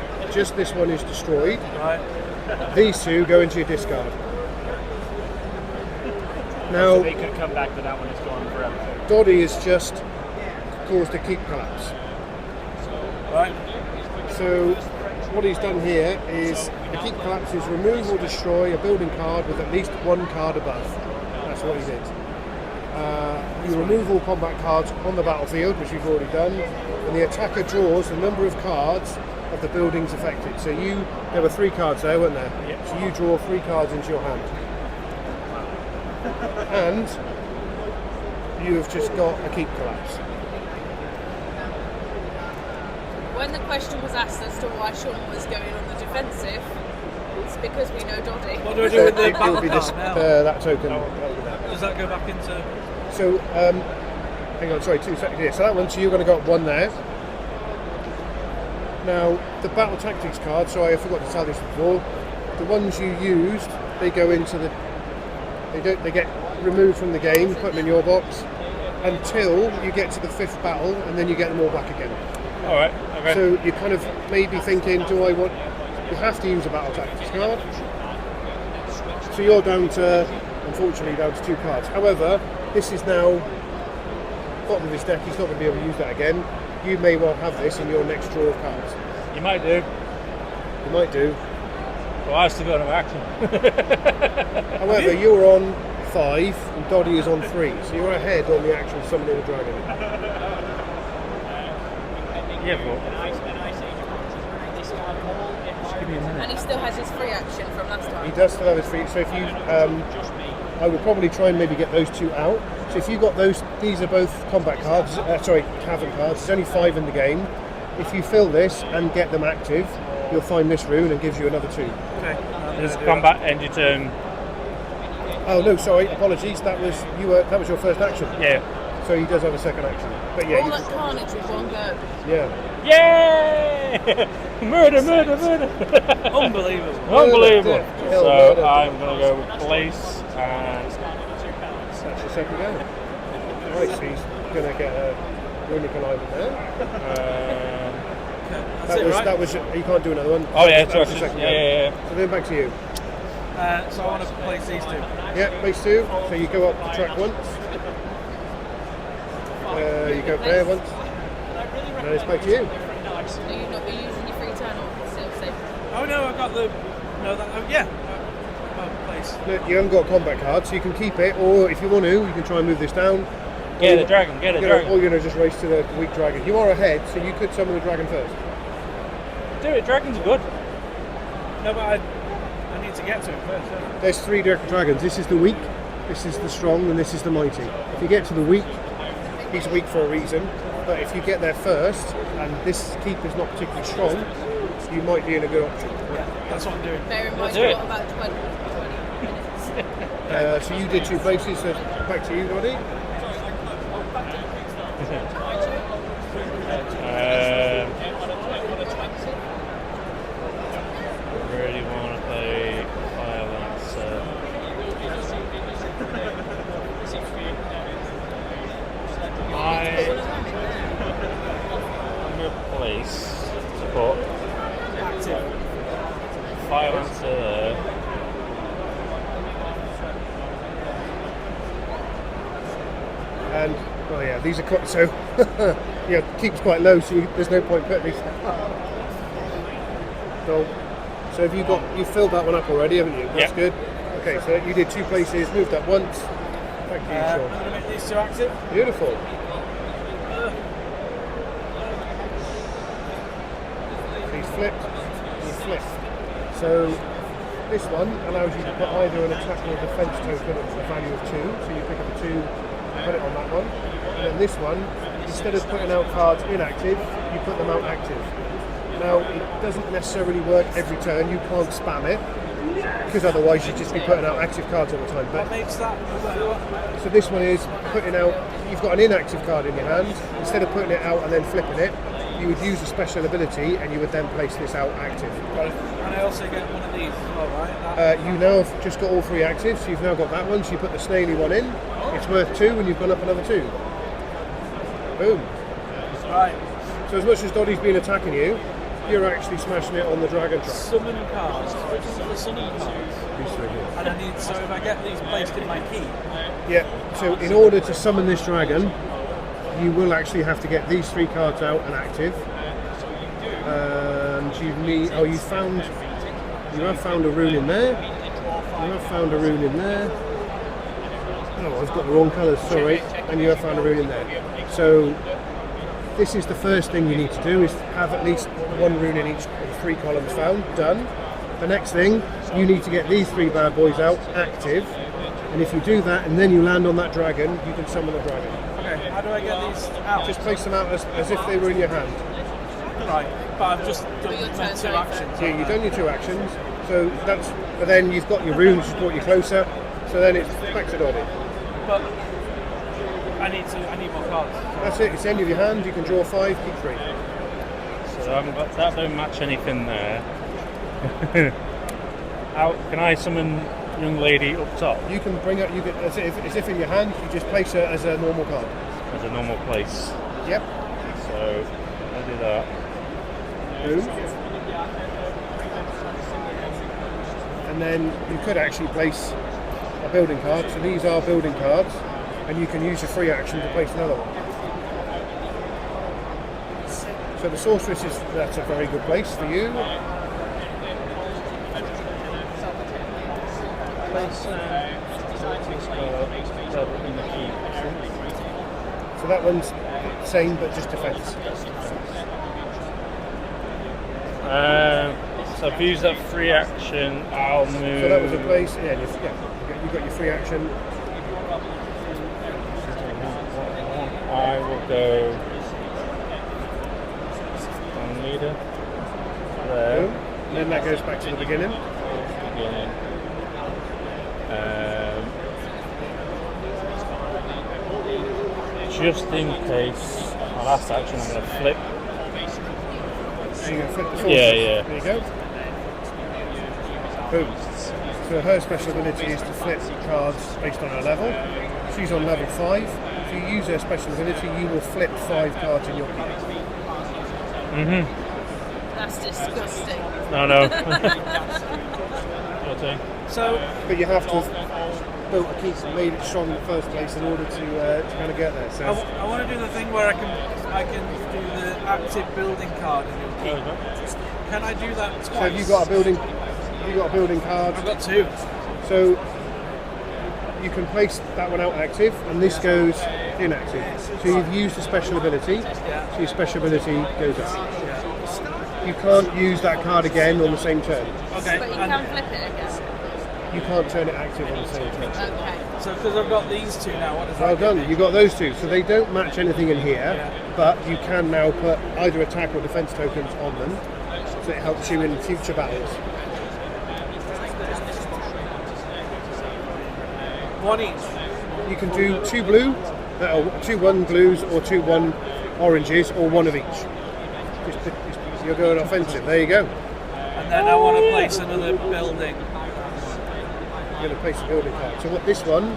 destroyed. Right. These 2 go into your discard. Now, They could come back to that one. It's gone forever. Doddy has just caused a keep collapse. Right. So what he's done here is the keep collapse is remove or destroy a building card with at least 1 card above. That's what he did. You remove all combat cards on the battlefield, which you've already done, and the attacker draws the number of cards of the buildings affected. So there were 3 cards there, weren't there? Yep. So you draw 3 cards into your hand. And you have just got a keep collapse. When the question was asked as to why Sean was going on the defensive, it's because we know Doddy. What do I do with the It will be battle card now? that token. Does that go back into... So, hang on, sorry, 2 seconds here. So that one, so you're going to got 1 there. Now, the battle tactics card, sorry, I forgot to tell this before. The ones you used, they go into the... They get removed from the game, put them in your box, until you get to the 5th battle, and then you get them all back again. Alright, okay. So you're kind of maybe thinking, do I want... You have to use a battle tactics card. So you're down to, unfortunately, down to 2 cards. However, this is now bottom of his deck. He's not going to be able to use that again. You may well have this in your next draw of cards. You might do. You might do. Well, I've still got no action. However, you're on 5 and Doddy is on 3. So you're ahead on the actual summoning a dragon. Yeah, but And he still has his free action from last He time. does still have his free. So if you... I would probably try and maybe get those 2 out. So if you got those... These are both combat cards. Cavern cards. There's only 5 in the game. If you fill this and get them active, you'll find this rune and gives you another 2. Okay. there's combat end your turn. Oh no, sorry, apologies. That was that was your first action. Yeah. So he does have a second action. But yeah, All that carnage with 1 go. yeah. Yay! Murder! Unbelievable. Unbelievable. Death, So murder. I'm going to go with place and That's your second go. Right, so he's going to get a runic alignment there. That's it, right? That was. You can't do another one. oh yeah, That so was your second go. yeah. So then back to you. So I want to place these 2. Yeah, place 2. So you go up the track once. You go up there once. And then it's back to you. Are you not using your free turn or still safe? Oh no, I've got the... No, that... Oh, yeah. Place. Look, you haven't got a combat card, so you can keep it, or if you want to, you can try and move this down. Get a dragon, get a dragon. Or you're going to just race to the weak dragon. You are ahead, so you could summon the dragon first. Do it, dragons are good. No, but I need to get to it first. Don't I? There's 3 different dragons. This is the weak, this is the strong, and this is the mighty. If you get to the weak, he's weak for a reason. But if you get there first, and this keep is not particularly strong, you might be in a good option. Yeah, that's what I'm doing. Bear in mind do you've it. got about 20 minutes. So you did 2 places, so back to you, Roddy. Really want to play violence. I'm going to place to put violence there. And oh yeah, these are quite so yeah, keeps quite low, so there's no point putting these. So have you filled that one up already, haven't you? That's good. Okay, so you did 2 places, moved up once. Thank you, I'm Sean. going to make these 2 active. Beautiful. He's flipped. He's flipped. So this one allows you to put either an attack or defense token at a value of 2. So you pick up a 2, put it on that one. And then this one, instead of putting out cards inactive, you put them out active. Now, it doesn't necessarily work every turn. You can't spam it, because otherwise you'd just be putting out active cards all the time. But What makes that? so this one is putting out, you've got an inactive card in your hand, instead of putting it out and then flipping it, you would use a special ability and you would then place this out active. And I also get one of these as well, right? You now have just got all 3 active, so you've now got that one, so you put the snaily one in, it's worth 2 and you've gone up another 2. Boom. Right. So as much as Doddy's been attacking you, you're actually smashing it on the dragon track. Summon cards. Which ones are the sunny cards? These 3 here. And I need, so if I get these placed in my key, Yeah, so in order to summon this dragon, you will actually have to get these 3 cards out and active. And you need, you have found a rune in there. You have found a rune in there. Oh, I've got the wrong colours, sorry. And you have found a rune in there. So this is the first thing you need to do, is have at least 1 rune in each of the 3 columns found, done. The next thing, you need to get these 3 bad boys out, active. And if you do that and then you land on that dragon, you can summon the dragon. okay, how do I get these out? Just place them out as if they were in your hand. Right, but I've just done your my turn's 2 over. actions. Yeah, you've done your 2 actions, so but then you've got your runes which brought you closer, so then it's back to Doddy. But I need more cards. That's it, it's the end of your hand, you can draw 5, keep 3. So I haven't got, that don't match anything there. How can I summon young lady up top You can bring it, as if in your hand, you just place her as a normal card. as a normal place? Yep. So I'll do that. Boom. And then you could actually place a building card, so these are building cards, and you can use your free action to place another one. So the sorceress that's a very good place for you. So that one's same but just defense. So I've used that free action, I'll move. So that was a place, yeah, you've got your free action. I will go on leader. There. Boom. And then that goes back to the beginning. Beginning. Just in case, my last action I'm going to flip. So you're going to flip the sorceress. Yeah. There you go. Boom. So her special ability is to flip cards based on her level. She's on level 5. If you use her special ability, you will flip 5 cards in your key. That's disgusting. No. Okay. So, But you have to have built a keep and made it strong in the first place in order to kind of get there. So I want to do the thing where I can do the active building card in your key. Can I do that twice? So have you got a building card? I've got 2. So you can place that one out active, and this goes inactive. So you've used a special ability, so your special ability goes up. You can't use that card again on the same turn. Okay. But you and can flip it again. You can't turn it active on the same turn. Okay. so because I've got these 2 now, what does Well that give done, me? you got those 2. So they don't match anything in here, but you can now put either attack or defense tokens on them, so it helps you in future battles. One each. You can do 2 blue, 2 1 blues, or 2 1 oranges, or 1 of each. Just you're going offensive. There you go. And then I want to place another building. You're going to place a building card. So what this one,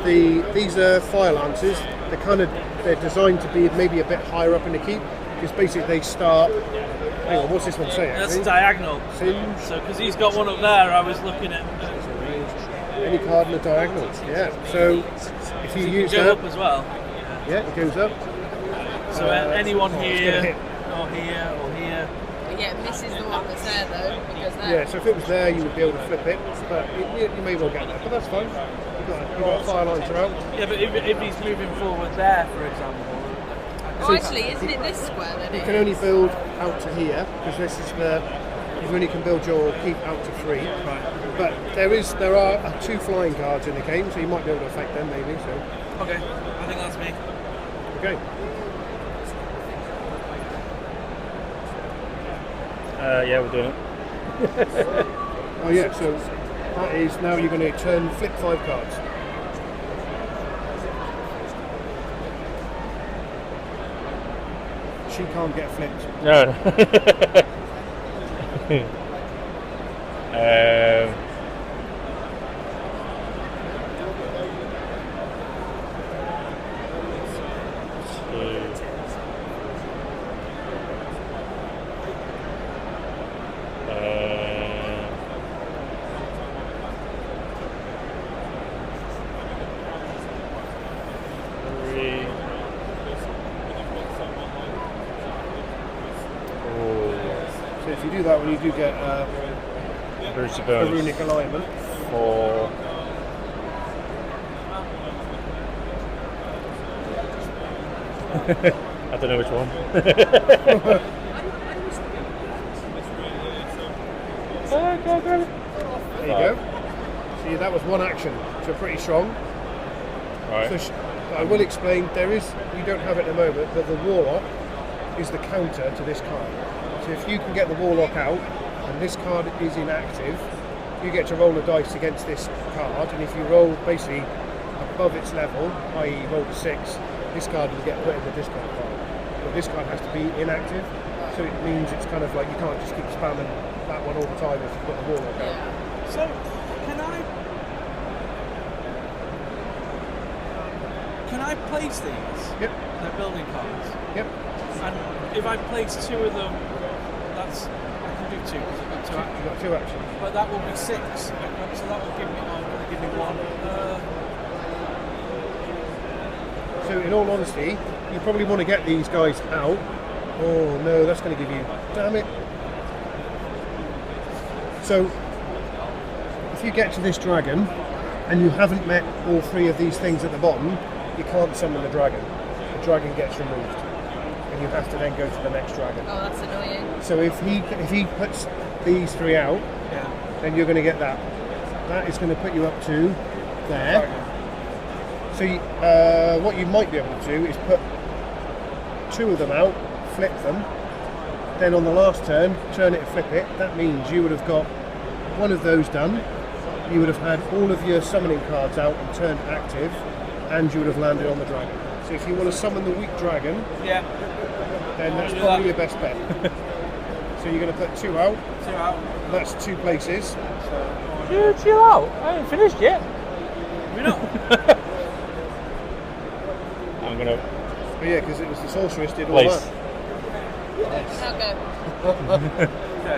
these are fire lancers. They're designed to be maybe a bit higher up in the keep, because basically they start. Hang on, what's this one say? That's Actually? diagonal. Singe. So because he's got one up there, I was looking at. Any card in the diagonal. Yeah. So if you use Go that, up as well. Yeah, it goes up. So anyone it's here, gonna hit. or here, or here. Yeah, misses the one that's there though, because there. Yeah, so if it was there, you would be able to flip it, but you may well get there. But that's fine. You've got a fire line throughout. Yeah, but if he's moving forward there, for example. Oh, actually, isn't it this square that You it can is? only build out to here because this is the you only can build your keep out to 3. Right. But there are 2 flying cards in the game, so you might be able to affect them maybe. So Okay, I think that's me. okay. Yeah, we're doing it. Oh yeah, so that is now you're going to flip 5 cards. She can't get flipped. No. So if you do that one, you do get Bruce a bonus runic alignment. for I don't know which one. Go grab it. There you go. See, that was 1 action, so pretty strong. Right. So I will explain, you don't have it at the moment, but the Warlock is the counter to this card. So if you can get the Warlock out, and this card is inactive, you get to roll a dice against this card, and if you roll basically above its level, i.e. roll a 6, this card will get put in the discard pile. But this card has to be inactive, so it means it's kind of like you can't just keep spamming that one all the time if you've got the Warlock out. So, can I place these? Yep, They're building cards. yep. And if I place 2 of them, I can do 2 because I've got 2 You've actions. got 2 actions. But that will be 6. So that will give me 1. So in all honesty, you probably want to get these guys out. Oh no, that's going to give you... Damn it. So, if you get to this dragon, and you haven't met all 3 of these things at the bottom, you can't summon the dragon. The dragon gets removed. And you have to then go to the next dragon. Oh, that's annoying. So if he puts these 3 out, Yeah. then you're going to get that. That is going to put you up to there. So what you might be able to do is put 2 of them out, flip them, then on the last turn, turn it and flip it. That means you would have got 1 of those done, you would have had all of your summoning cards out and turned active, and you would have landed on the dragon. So if you want to summon the weak dragon, Yeah. then that's probably your best bet. So you're going to put 2 out, 2 out. that's 2 places. Dude, chill out. I haven't finished yet. We're not. I'm gonna But yeah, because it was the sorceress did all place. that. Now go. Okay.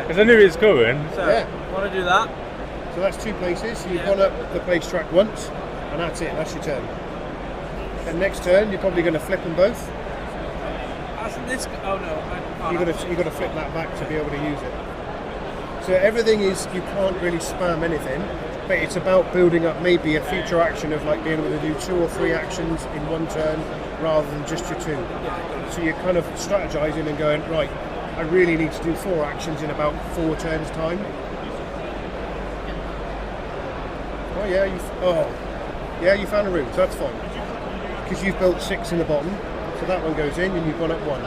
Because I knew it was going. So, Yeah. want to do that? So that's 2 places. So you've Yeah. gone up the place track once, and that's it. That's your turn. Then next turn, you're probably going to flip them both. Hasn't this? Oh no. You've got to flip that back to be able to use it. So everything is, you can't really spam anything, but it's about building up maybe a future action of like being able to do 2 or 3 actions in 1 turn rather than just your 2. So you're kind of strategizing and going, right, I really need to do 4 actions in about 4 turns time. Oh yeah, you found a room, so that's fine. Because you've built 6 in the bottom, so that one goes in and you've gone up 1.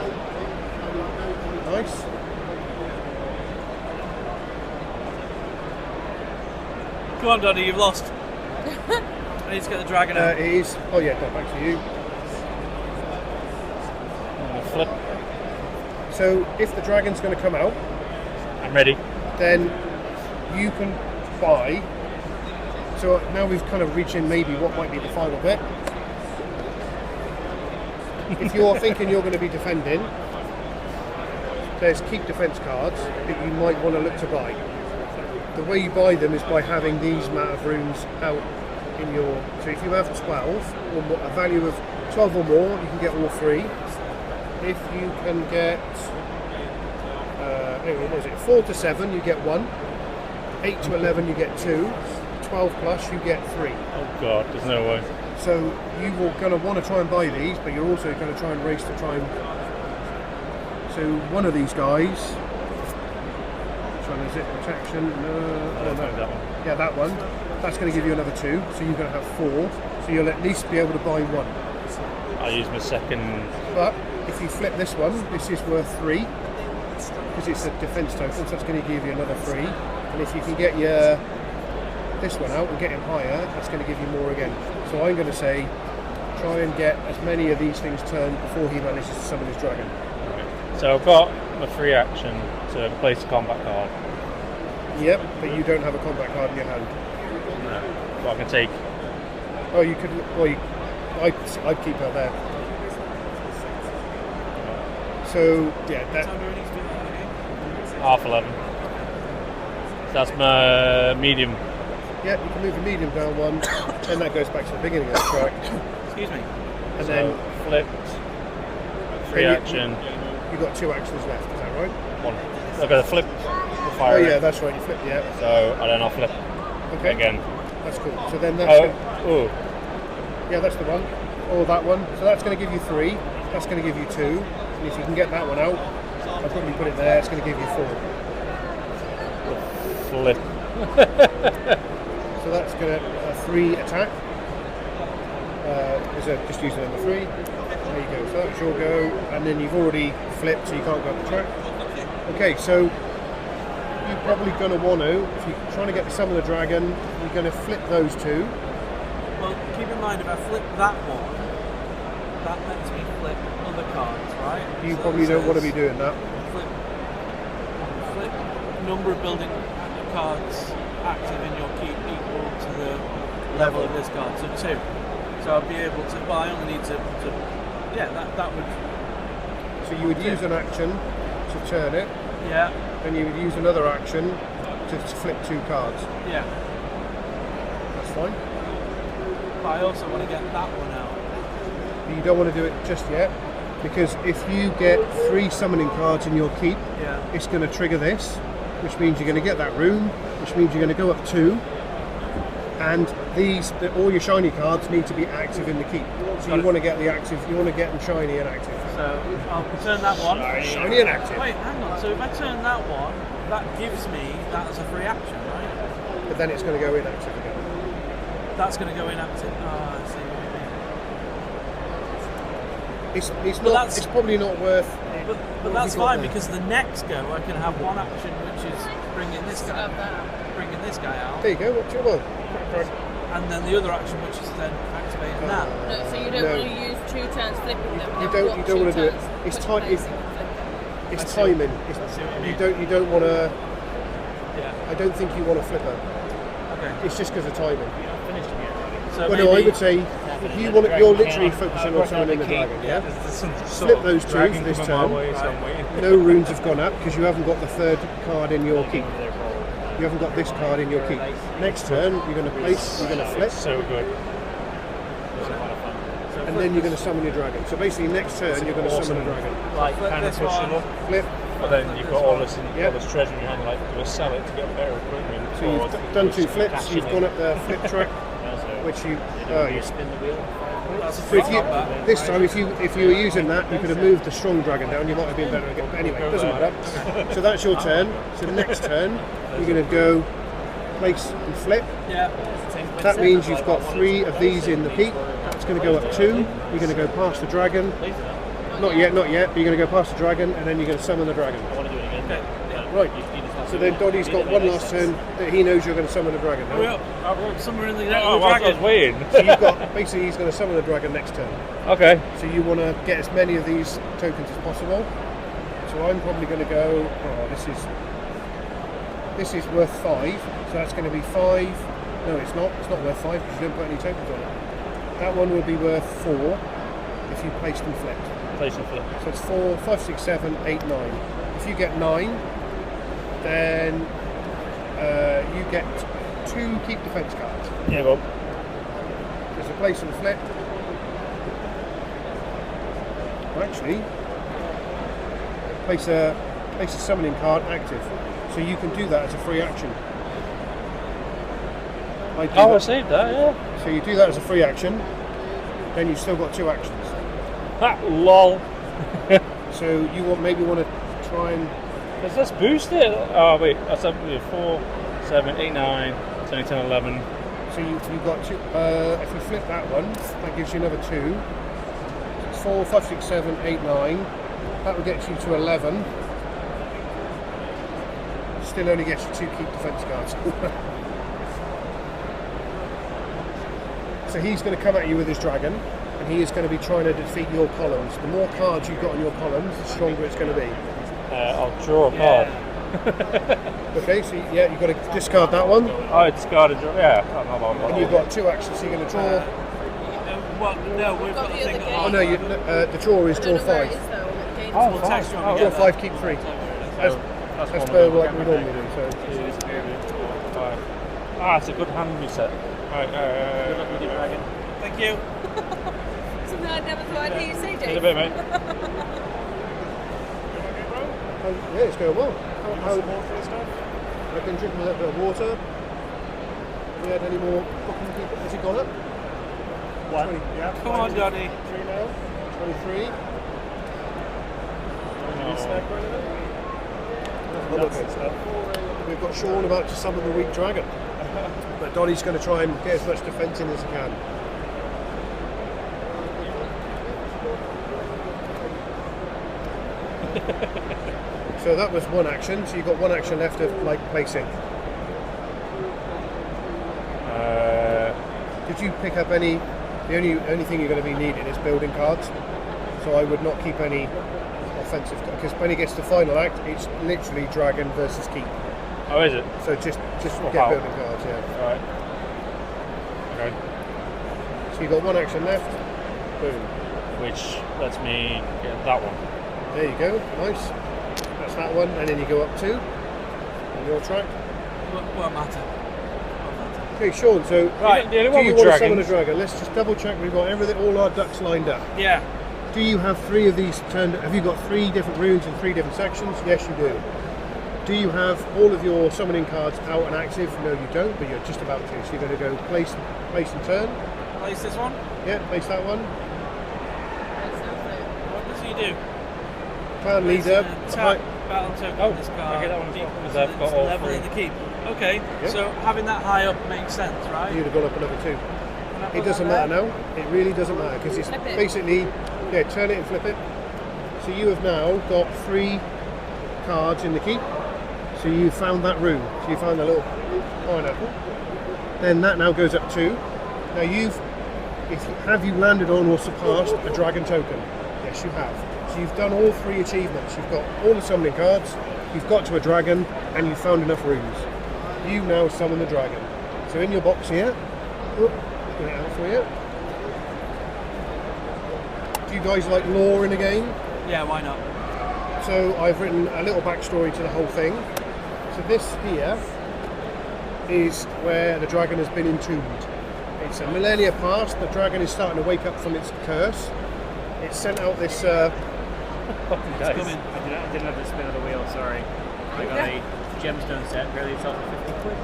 Nice. Come on, Daddy, you've lost. I need to get the dragon out. It is. Oh yeah, back to you. I'm gonna flip. So if the dragon's going to come out, I'm ready. then you can buy. So now we've kind of reached in maybe what might be the final bit. If you're thinking you're going to be defending, there's keep defense cards that you might want to look to buy. The way you buy them is by having these amount of rooms out in your... So if you have 12, or a value of 12 or more, you can get all 3. If you can get, what was it? 4 to 7, you get 1. 8 to 11, you get 2. 12 plus, you get 3. Oh god, there's no way. So you were going to want to try and buy these, but you're also going to try and race to try and. So one of these guys. Which one is it? Protection. No. That one. Yeah, that one. That's going to give you another 2, so you're going to have 4. So you'll at least be able to buy 1. I'll use my second. But if you flip this one, this is worth 3 because it's a defense token, so that's going to give you another 3. And if you can get your this one out and get him higher, that's going to give you more again. So I'm going to say try and get as many of these things turned before he manages to summon his dragon. Okay. So I've got a free action to place a combat card. Yep, but you don't have a combat card in your hand. No. But I can take. Oh, you could. Well, I'd keep her there. So yeah, that. Half 11. So that's my medium. Yeah, you can move the medium down 1, then that goes back to the beginning of the track. Excuse me. And So then flipped. Free action. You've got 2 actions left, is that right? 1. I've got a flip. Oh Fire. yeah, that's right, you flipped, yeah. So and then I'll flip Okay. again. That's cool. So then that's Oh. yeah, that's the one. Or that one. So that's going to give you 3. That's going to give you 2. And if you can get that one out, I'll probably put it there. It's going to give you 4. Flip. So that's going to 3 attack. Just using number 3. There you go. So that's your go. And then you've already flipped, so you can't go up the track. Okay, so you're probably going to want to, if you're trying to get the summon the dragon, you're going to flip those 2. Well, keep in mind if I flip that one, that lets me flip other cards, right? You So probably it don't want to says be doing that. flip number of building cards active in your keep equal to the level of this card, so 2. So I'll be able to, well, I only need to yeah, that would, So you would use an action to turn it, yeah, then you would use another action to flip 2 cards. yeah. That's fine. But I also want to get that one out. But you don't want to do it just yet, because if you get 3 summoning cards in your keep, Yeah. it's going to trigger this, which means you're going to get that rune, which means you're going to go up 2, and all your shiny cards need to be active in the keep. So you want to get the active, you want to get them shiny and active. So I'll turn that one. Shiny and active. Wait, hang on. So if I turn that one, that gives me that as a free action, right? But then it's going to go inactive again. That's going to go inactive. Ah, I see what you mean. It's But not. that's- It's probably not worth. But What that's have you got fine there? because the next go I can have one action which is bringing this guy Love that. bringing this guy out, There you go. What's your one? and then the other action which is then activating that. No, so you don't No. want to use 2 turns flipping them. You then don't- what you don't 2 wanna do it. turns It's put time- placing and flipping? It's I see what- timing. I see what you mean. You don't want to. Yeah. I don't think you want to flip her. Okay. It's just because of timing. So Well, no, I maybe would say if you want, you're literally focusing on summoning the dragon. Yeah. Flip those 2 for this turn. No runes have gone up because you haven't got the 3rd card in your keep. You haven't got this card in your keep. Next turn, you're going to place. You're going to flip, So good. and then you're going to summon your dragon. So basically, next turn you're going to summon a dragon. Like Flip kind of this push one. it up. Flip. But then you've got all this Yeah. all this treasure in your hand, like you just sell it to get better equipment. So or you've done 2 just flips. cash You've in. gone up the flip track, which you. spin the wheel. that's a So free if you, combat. this time, if you were using that, you could have moved the strong dragon down. You might have been better again. But anyway, it doesn't matter. So that's your turn. So the next turn, you're going to go place and flip. Yeah. That means you've got 3 of these in the peak. It's going to go up 2. You're going to go past the dragon. Not yet, but you're going to go past the dragon, and then you're going to summon the dragon. Right. So then Doddy's got one last turn that he knows you're going to summon the dragon. Hurry Now. up. I wrote somewhere in the Oh, I was waiting. So you've got basically he's going to summon the dragon next turn. Okay. So you want to get as many of these tokens as possible. So I'm probably going to go. Oh, this is worth 5. So that's going to be 5. No, it's not. It's not worth 5 because you don't put any tokens on it. That one will be worth 4 if you placed and flipped. Place and flip. So it's 4, 5, 6, 7, 8, 9. If you get 9, then you get 2 keep defense cards. Yeah, go. There's a place and flip. actually place a summoning card active. So you can do that as a free action. I saved that, yeah. So you do that as a free action, then you've still got 2 actions. Lol. So you maybe want to try and... Does this boost it? Oh wait, that's up to 4, 7, 8, 9, 10, 10, 11. So you've got 2, if you flip that one, that gives you another 2. 4, 5, 6, 7, 8, 9. That will get you to 11. Still only gets you 2 keep defense cards. So he's going to come at you with his dragon, and he is going to be trying to defeat your columns. The more cards you've got on your columns, the stronger it's going to be. I'll draw a card. Okay, so yeah, you've got to discard that one. I discarded, yeah. And you've got 2 actions, so you're going to draw. No, we've got the the thing other Oh no, the draw is I draw don't know where it 5. is though. What game Oh, is it? text you when we Draw get 5, keep 3. As per like we normally do. So. It's a good hand reset. Alright, Thank you. Something I never thought I'd hear you say, in a Dave. bit, mate. Yeah, it's going well. I've been drinking a little bit of water. Have we had any more booking people? Has it gone up? 1. Yeah. Come on, Johnny. 3 now. 23. We've got Sean about to summon the weak dragon. But Donnie's going to try and get as much defence in as he can. So that was 1 action, so you've got 1 action left of like placing. Did you pick up any? The only thing you're going to be needing is building cards. So I would not keep any offensive, because when it gets to final act, it's literally dragon versus keep. Oh, is it? So just Swap get out. building cards, yeah. Alright. Okay. So you've got 1 action left. Boom. Which lets me get that one. There you go. Nice. That's that one, and then you go up 2 on your track. Won't matter. Okay, Sean. So Right, the only do one you with want to summon a dragons. dragon? Let's just double check we've got everything, all our ducks lined up. Yeah. Do you have 3 of these turned? Have you got 3 different runes in 3 different sections? Yes, you do. Do you have all of your summoning cards out and active? No, you don't, but you're just about to. So you're going to go place and turn. Place this one. Yeah, place that one. What does he do? Clan leader. Tap battle token on this card. okay, that one as well, because So I've got it's all level 3. in the keep. Okay, Yeah. so having that high up makes sense, right? You'd have gone up another 2. Can I put It doesn't that matter there? now. It really doesn't matter because it's Flip it. basically, yeah, turn it and flip it. So you have now got 3 cards in the keep. So you found that rune. So you found the little pineapple. Then that now goes up 2. Now have you landed on or surpassed a dragon token? Yes, you have. So you've done all 3 achievements. You've got all the summoning cards. You've got to a dragon, and you've found enough runes. You now summon the dragon. So in your box here, get it out for you. Do you guys like lore in a game? Yeah, why not? So I've written a little backstory to the whole thing. So this here is where the dragon has been entombed. It's a millennia past. The dragon is starting to wake up from its curse. It sent out this. Guys, coming. I didn't have the spin of the wheel, sorry. I got a gemstone set, barely itself for 50 quid.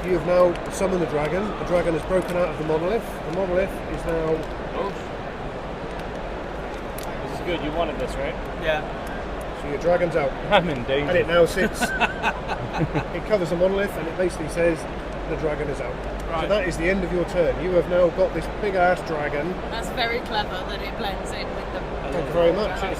You have now summoned the dragon. The dragon has broken out of the monolith. The monolith is now. This is good, you wanted this, right? Yeah. So your dragon's out. I'm in danger. And it now sits. It covers the monolith and it basically says the dragon is out. So Right. that is the end of your turn. You have now got this big ass dragon. That's very clever that it blends in with the. Thank you very much. It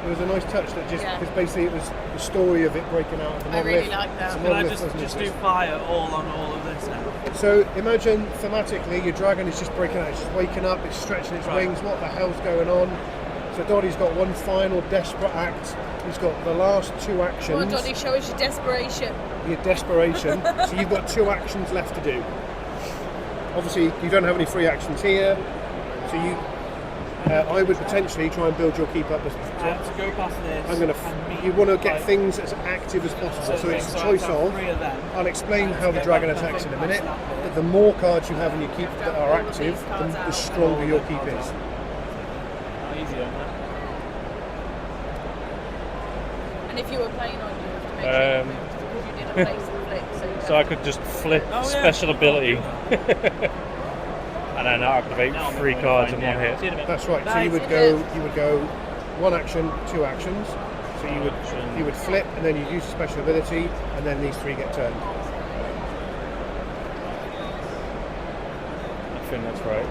was a nice touch that just Yeah. because basically it was the story of it breaking out of the I monolith. really like that. The Can I monolith just doesn't do exist. fire all on all of this now? So imagine thematically your dragon is just breaking out, it's just waking up, it's stretching its Right. wings, what the hell's going on? So Doddie's got one final desperate act. He's got the last 2 actions. Come on, Dottie, show us your desperation. Your desperation. So you've got 2 actions left to do. Obviously, you don't have any free actions here. So I would potentially try and build your keep up as I have to go past this. I'm gonna. and meet, You want to get like, things as active as possible. So it's a I choice have to have of. 3 of them. I'll explain how the Get dragon back attacks in a past minute. that bit. But the more cards you have in your keep that are active, the stronger your keep is. easy on that. And if you were playing on, you have to make sure you moved because you did a place and flip. So I could just flip special ability. And then activate Now I'm 3 going cards to in find one out. hit. See you in a bit. That's right. So Nice, you would go 1 action, 2 actions. So you would flip, and then you use a special ability, and then these 3 get turned. I think that's right.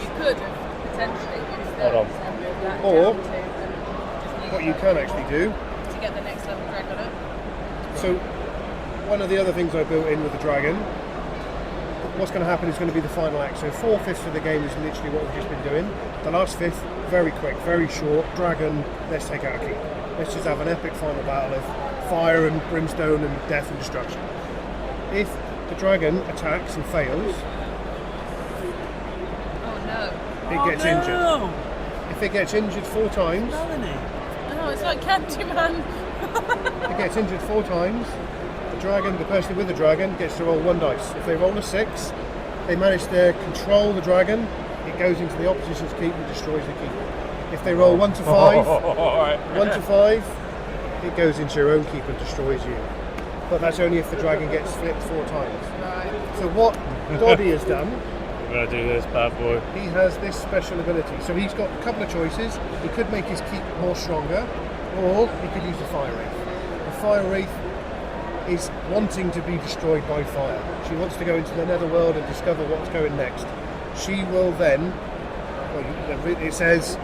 You could have potentially used Hold on. those and moved that Or- down to and just use What you that can actually do. to get the next level dragon up. So one of the other things I built in with the dragon. What's going to happen is going to be the final act. So 4/5 of the game is literally what we've just been doing. The last 5th, very quick, very short. Dragon, let's take out a keep. Let's just have an epic final battle of fire and brimstone and death and destruction. If the dragon attacks and fails, Oh no. it gets injured. No. If it gets injured 4 times, Melanie. Oh, it's like Candyman. it gets injured 4 times. The dragon, the person with the dragon, gets to roll 1 dice. If they roll a 6, they manage to control the dragon. It goes into the opposition's keep and destroys the keep. If they roll 1 to 5, 1 to 5, it goes into your own keep and destroys you. But that's only if the dragon gets flipped 4 times. Right. So what Doddy has done, I'm gonna do this bad boy. he has this special ability. So he's got a couple of choices. He could make his keep more stronger, or he could use the Fire Wraith. The Fire Wraith is wanting to be destroyed by fire. She wants to go into the netherworld and discover what's going next. She will then, well, it says,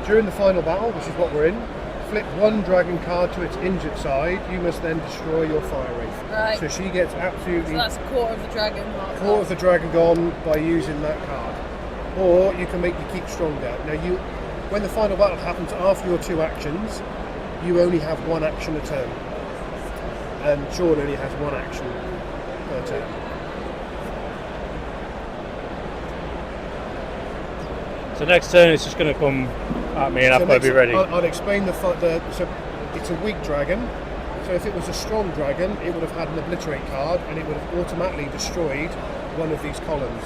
during the final battle, which is what we're in, flip 1 dragon card to its injured side. You must then destroy your Fire Wraith. Right. So she gets So absolutely that's a quarter of the dragon. quarter of the dragon gone by using that card. Or you can make your keep stronger. Now when the final battle happens after your 2 actions, you only have 1 action a turn. And Sean only has 1 action per turn. So next turn it's just gonna come at me and I've got to be ready. I'll explain so it's a weak dragon. So if it was a strong dragon, it would have had an obliterate card and it would have automatically destroyed one of these columns.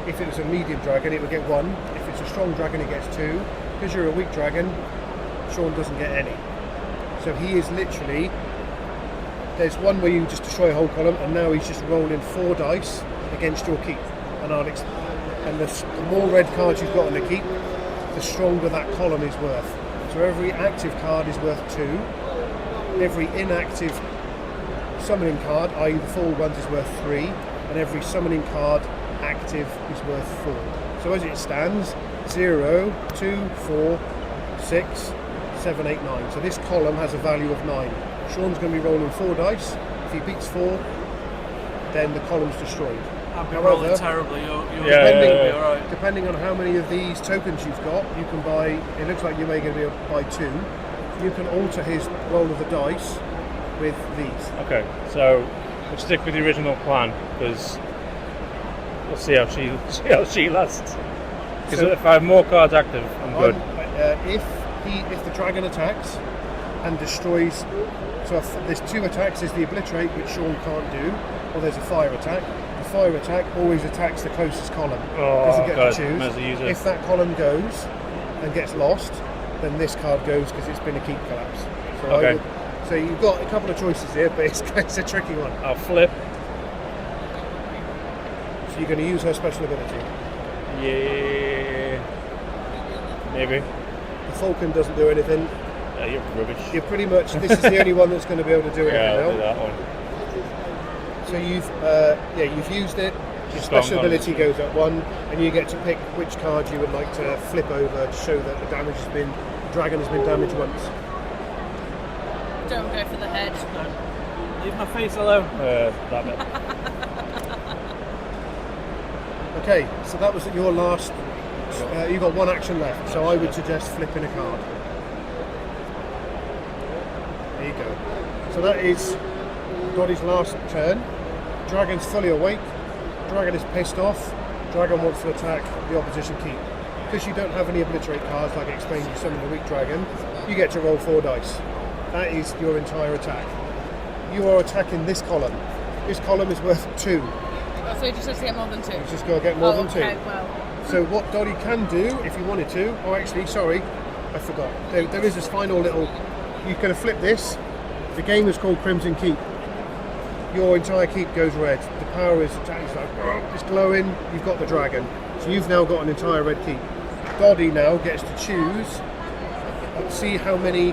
If it was a medium dragon, it would get 1. If it's a strong dragon, it gets 2. Because you're a weak dragon, Sean doesn't get any. So he is literally, there's one where you just destroy a whole column, and now he's just rolling 4 dice against your keep. And the more red cards you've got on the keep, the stronger that column is worth. So every active card is worth 2. Every inactive summoning card, i.e. the full ones, is worth 3. And every summoning card active is worth 4. So as it stands, 0, 2, 4, 6, 7, 8, 9. So this column has a value of 9. Sean's going to be rolling 4 dice. If he beats 4, then the column's destroyed. I've been However, rolling terribly. You're Yeah. alright. Depending on how many of these tokens you've got, you can buy, it looks like you're going to be able to buy 2. You can alter his roll of the dice with these. Okay, so we'll stick with the original plan because we'll see how she lasts. Because So- if I have more cards active, I'm good. If the dragon attacks and destroys, so if there's 2 attacks, there's the obliterate, which Sean can't do, or there's a fire attack. The fire attack always attacks the closest column. Oh, Doesn't get God, to choose. might as well use it. If that column goes and gets lost, then this card goes because it's been a keep collapse. So Okay. so you've got a couple of choices here, but it's a tricky one. I'll flip. So you're going to use her special ability. Yeah. Maybe. The Falcon doesn't do anything. You're rubbish. You're pretty much, this is the only one that's going to be able to do anything Yeah, I'll do now. that one. So you've used it. Your Strong special one. ability goes at 1, and you get to pick which card you would like to flip over to show that the dragon has been damaged once. Don't go for the head. Leave my face alone. That bit. Okay, so that was your last. You got 1 action left, so I would suggest flipping a card. There you go. So that is Doddy's last turn. Dragon's fully awake. Dragon is pissed off. Dragon wants to attack the opposition keep. Because you don't have any obliterate cards, like I explained, you summon a weak dragon, you get to roll 4 dice. That is your entire attack. You are attacking this column. This column is worth 2. Oh, so you just have to get more than 2. You just got to get more than 2. Okay, well. So what Doddy can do, if you wanted to, oh actually, sorry, I forgot. There is this final little, you can flip this. The game is called Crimson Keep. Your entire keep goes red. The power is it's glowing, you've got the dragon. So you've now got an entire red keep. Doddy now gets to choose, see how many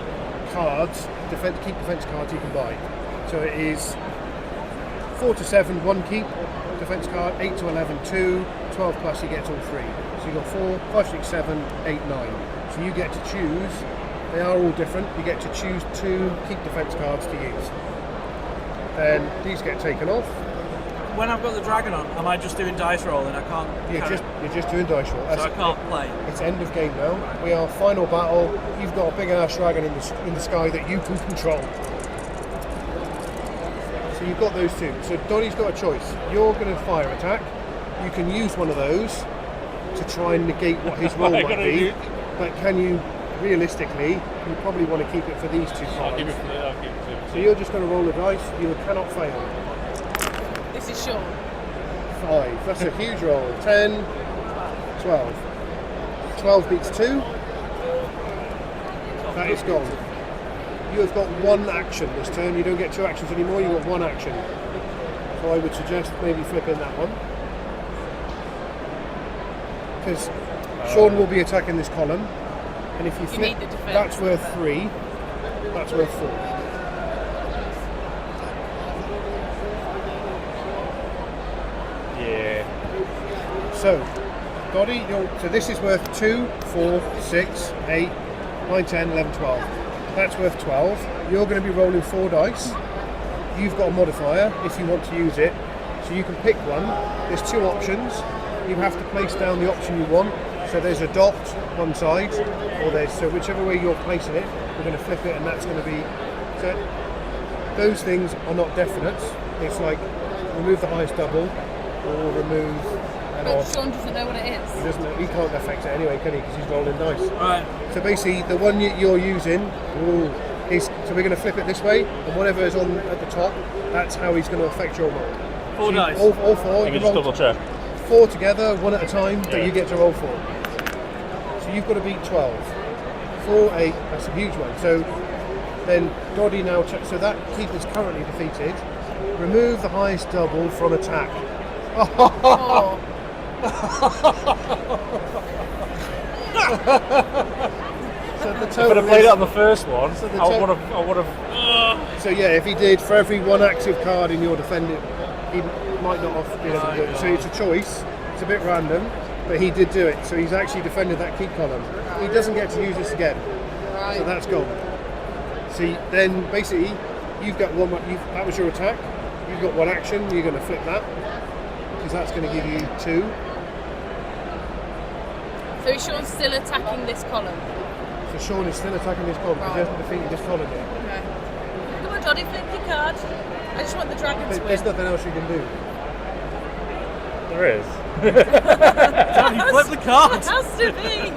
cards, keep defense cards you can buy. So it is 4 to 7, 1 keep defense card, 8 to 11, 2, 12 plus you get all 3. So you've got 4, 5, 6, 7, 8, 9. So you get to choose, they are all different, you get to choose 2 keep defense cards to use. Then these get taken off. When I've got the dragon on, am I just doing dice roll and I can't? You're just doing dice roll. So I can't play. It's end of game now. We are final battle. You've got a big ass dragon in the sky that you can control. So you've got those 2. So Donnie's got a choice. You're going to fire attack. You can use one of those to try and negate what his roll might be. But can you, realistically, you probably want to keep it for these 2 cards. I'll keep it for So you're just going to roll the dice. You cannot fail. This is Sean. 5. That's a huge roll. 10, 12. 12 beats 2. That is gone. You have got 1 action this turn. You don't get 2 actions anymore. You've got 1 action. So I would suggest maybe flipping that one. Because Sean will be attacking this column. And if you flip, need the defense. that's worth 3. That's worth 4. Yeah. So, Doddy, so this is worth 2, 4, 6, 8, 9, 10, 11, 12. That's worth 12. You're going to be rolling 4 dice. You've got a modifier if you want to use it. So you can pick one. There's 2 options. You have to place down the option you want. So there's a dot one side, or so whichever way you're placing it, we're going to flip it, and that's going to be. So those things are not definite. It's like remove the highest double, or remove an But odd. Sean doesn't know what it is. He doesn't. He can't affect it anyway, can he? Because he's rolling dice. Right. So basically, the one you're using is. So we're going to flip it this way, and whatever is on at the top, that's how he's going to affect your roll. 4 dice. All 4. Let me you just roll double check. 4 together, 1 at a time, that Yeah. you get to roll 4. So you've got to beat 12. 4, 8, that's a huge one. So then Doddy now checks, so that keep is currently defeated. Remove the highest double from attack. Oh. So the If I'd total have played is- it on the first one, So the I to- would have. So yeah, if he did, for every 1 active card in your defender, he might not have been able to do it. So it's a choice. It's a bit random, but he did do it. So he's actually defended that keep column. He doesn't get to use this again. Right. So that's gone. See, then basically, you've got one. That was your attack. You've got 1 action. You're going to flip that because that's going to give you 2. So is Sean still attacking this column? So Sean is still attacking this column because he hasn't defeated this column yet. Okay. Come on, Doddy, flip your card. I just want the dragon to There's win. nothing else you can do. There is. John, you flip the It cards. has to be.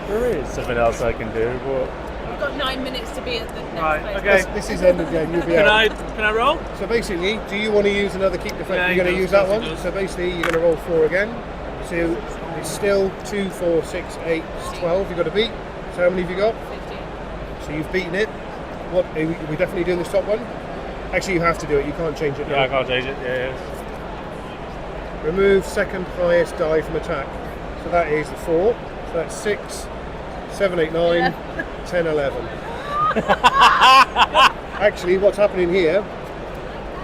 There is something else I can do, but We've got 9 minutes to be at the next Right, place. okay. This is end of game. You'll be Can out. I roll? So basically, do you want to use another keep defense? Yeah, You're going he to use does, that he one. does. So basically, you're going to roll 4 again. So it's still 2, 4, 6, 8, 12. You've got to beat. So how many have you got? 15. So you've beaten it. What? Are we definitely doing this top one? Actually, you have to do it. You can't change it. yeah, now. I can't change it. Yeah. Remove second highest die from attack. So that is the 4. So that's 6, 7, 8, 9, Yeah. 10, 11. Actually, what's happening here?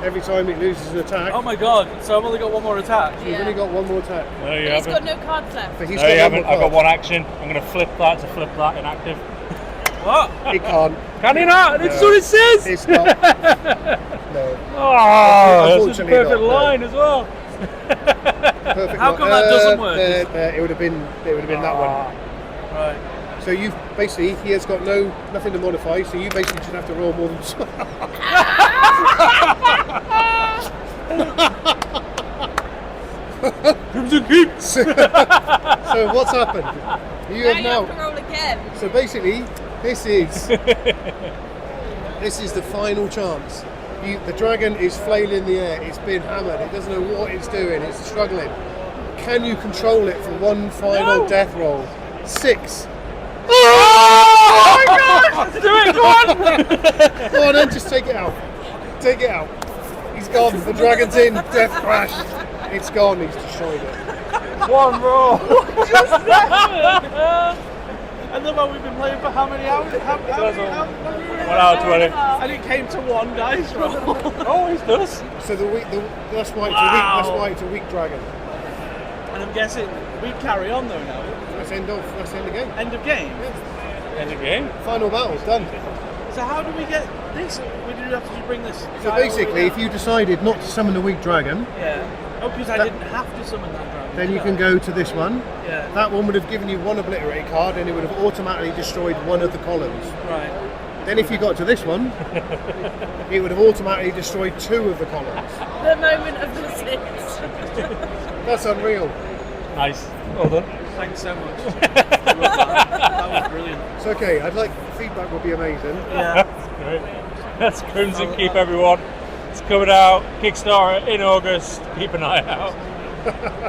Every time it loses an attack, Oh my god, so I've only got 1 more attack. you've Yeah. only got 1 more attack. No, you But he's got haven't. no cards left. But he's No, got you 1 haven't. more I've got card. 1 action. I'm going to flip that to flip that inactive. What? He can't. Can you not? That's No. what it says. It's not. No. Oh, that's a Unfortunately perfect not, no. line as well. Perfect. How come that doesn't work? It would have been. It would have been that one. Right. So you've basically he has got nothing to modify. So you basically just have to roll more than 12. Crimson Keep. So what's happened? You Now have you have to now. roll again. So basically, this is the final chance. The dragon is flailing in the air. It's been hammered. It doesn't know what it's doing. It's struggling. Can you control it for one final death roll? 6. Oh my god! Do it, go on! Go on then, just take it out. Take it out. He's gone. The dragon's in. Death crash. It's gone. He's destroyed it. One roll. And then we've been playing for how many hours? How many 1 hour 20. And it came to 1 dice roll. Oh, he's does. So that's why it's a weak dragon. And I'm guessing we carry on though now. That's end of the game. End of game. End of game. Final battle's done. So how do we get this? We do have to bring this. So basically, if you decided not to summon the weak dragon, Yeah. Oh, because I didn't have to summon that dragon. then you can go to this one. Yeah. That one would have given you 1 obliterate card, and it would have automatically destroyed 1 of the columns. Right. Then if you got to this one, it would have automatically destroyed 2 of the columns. The moment of the 6. That's unreal. Nice. Well done. Thanks so much. That was brilliant. It's okay. I'd like feedback would be amazing. Yeah. Great. That's Crimson Keep, everyone. It's coming out Kickstarter in August. Keep an eye out.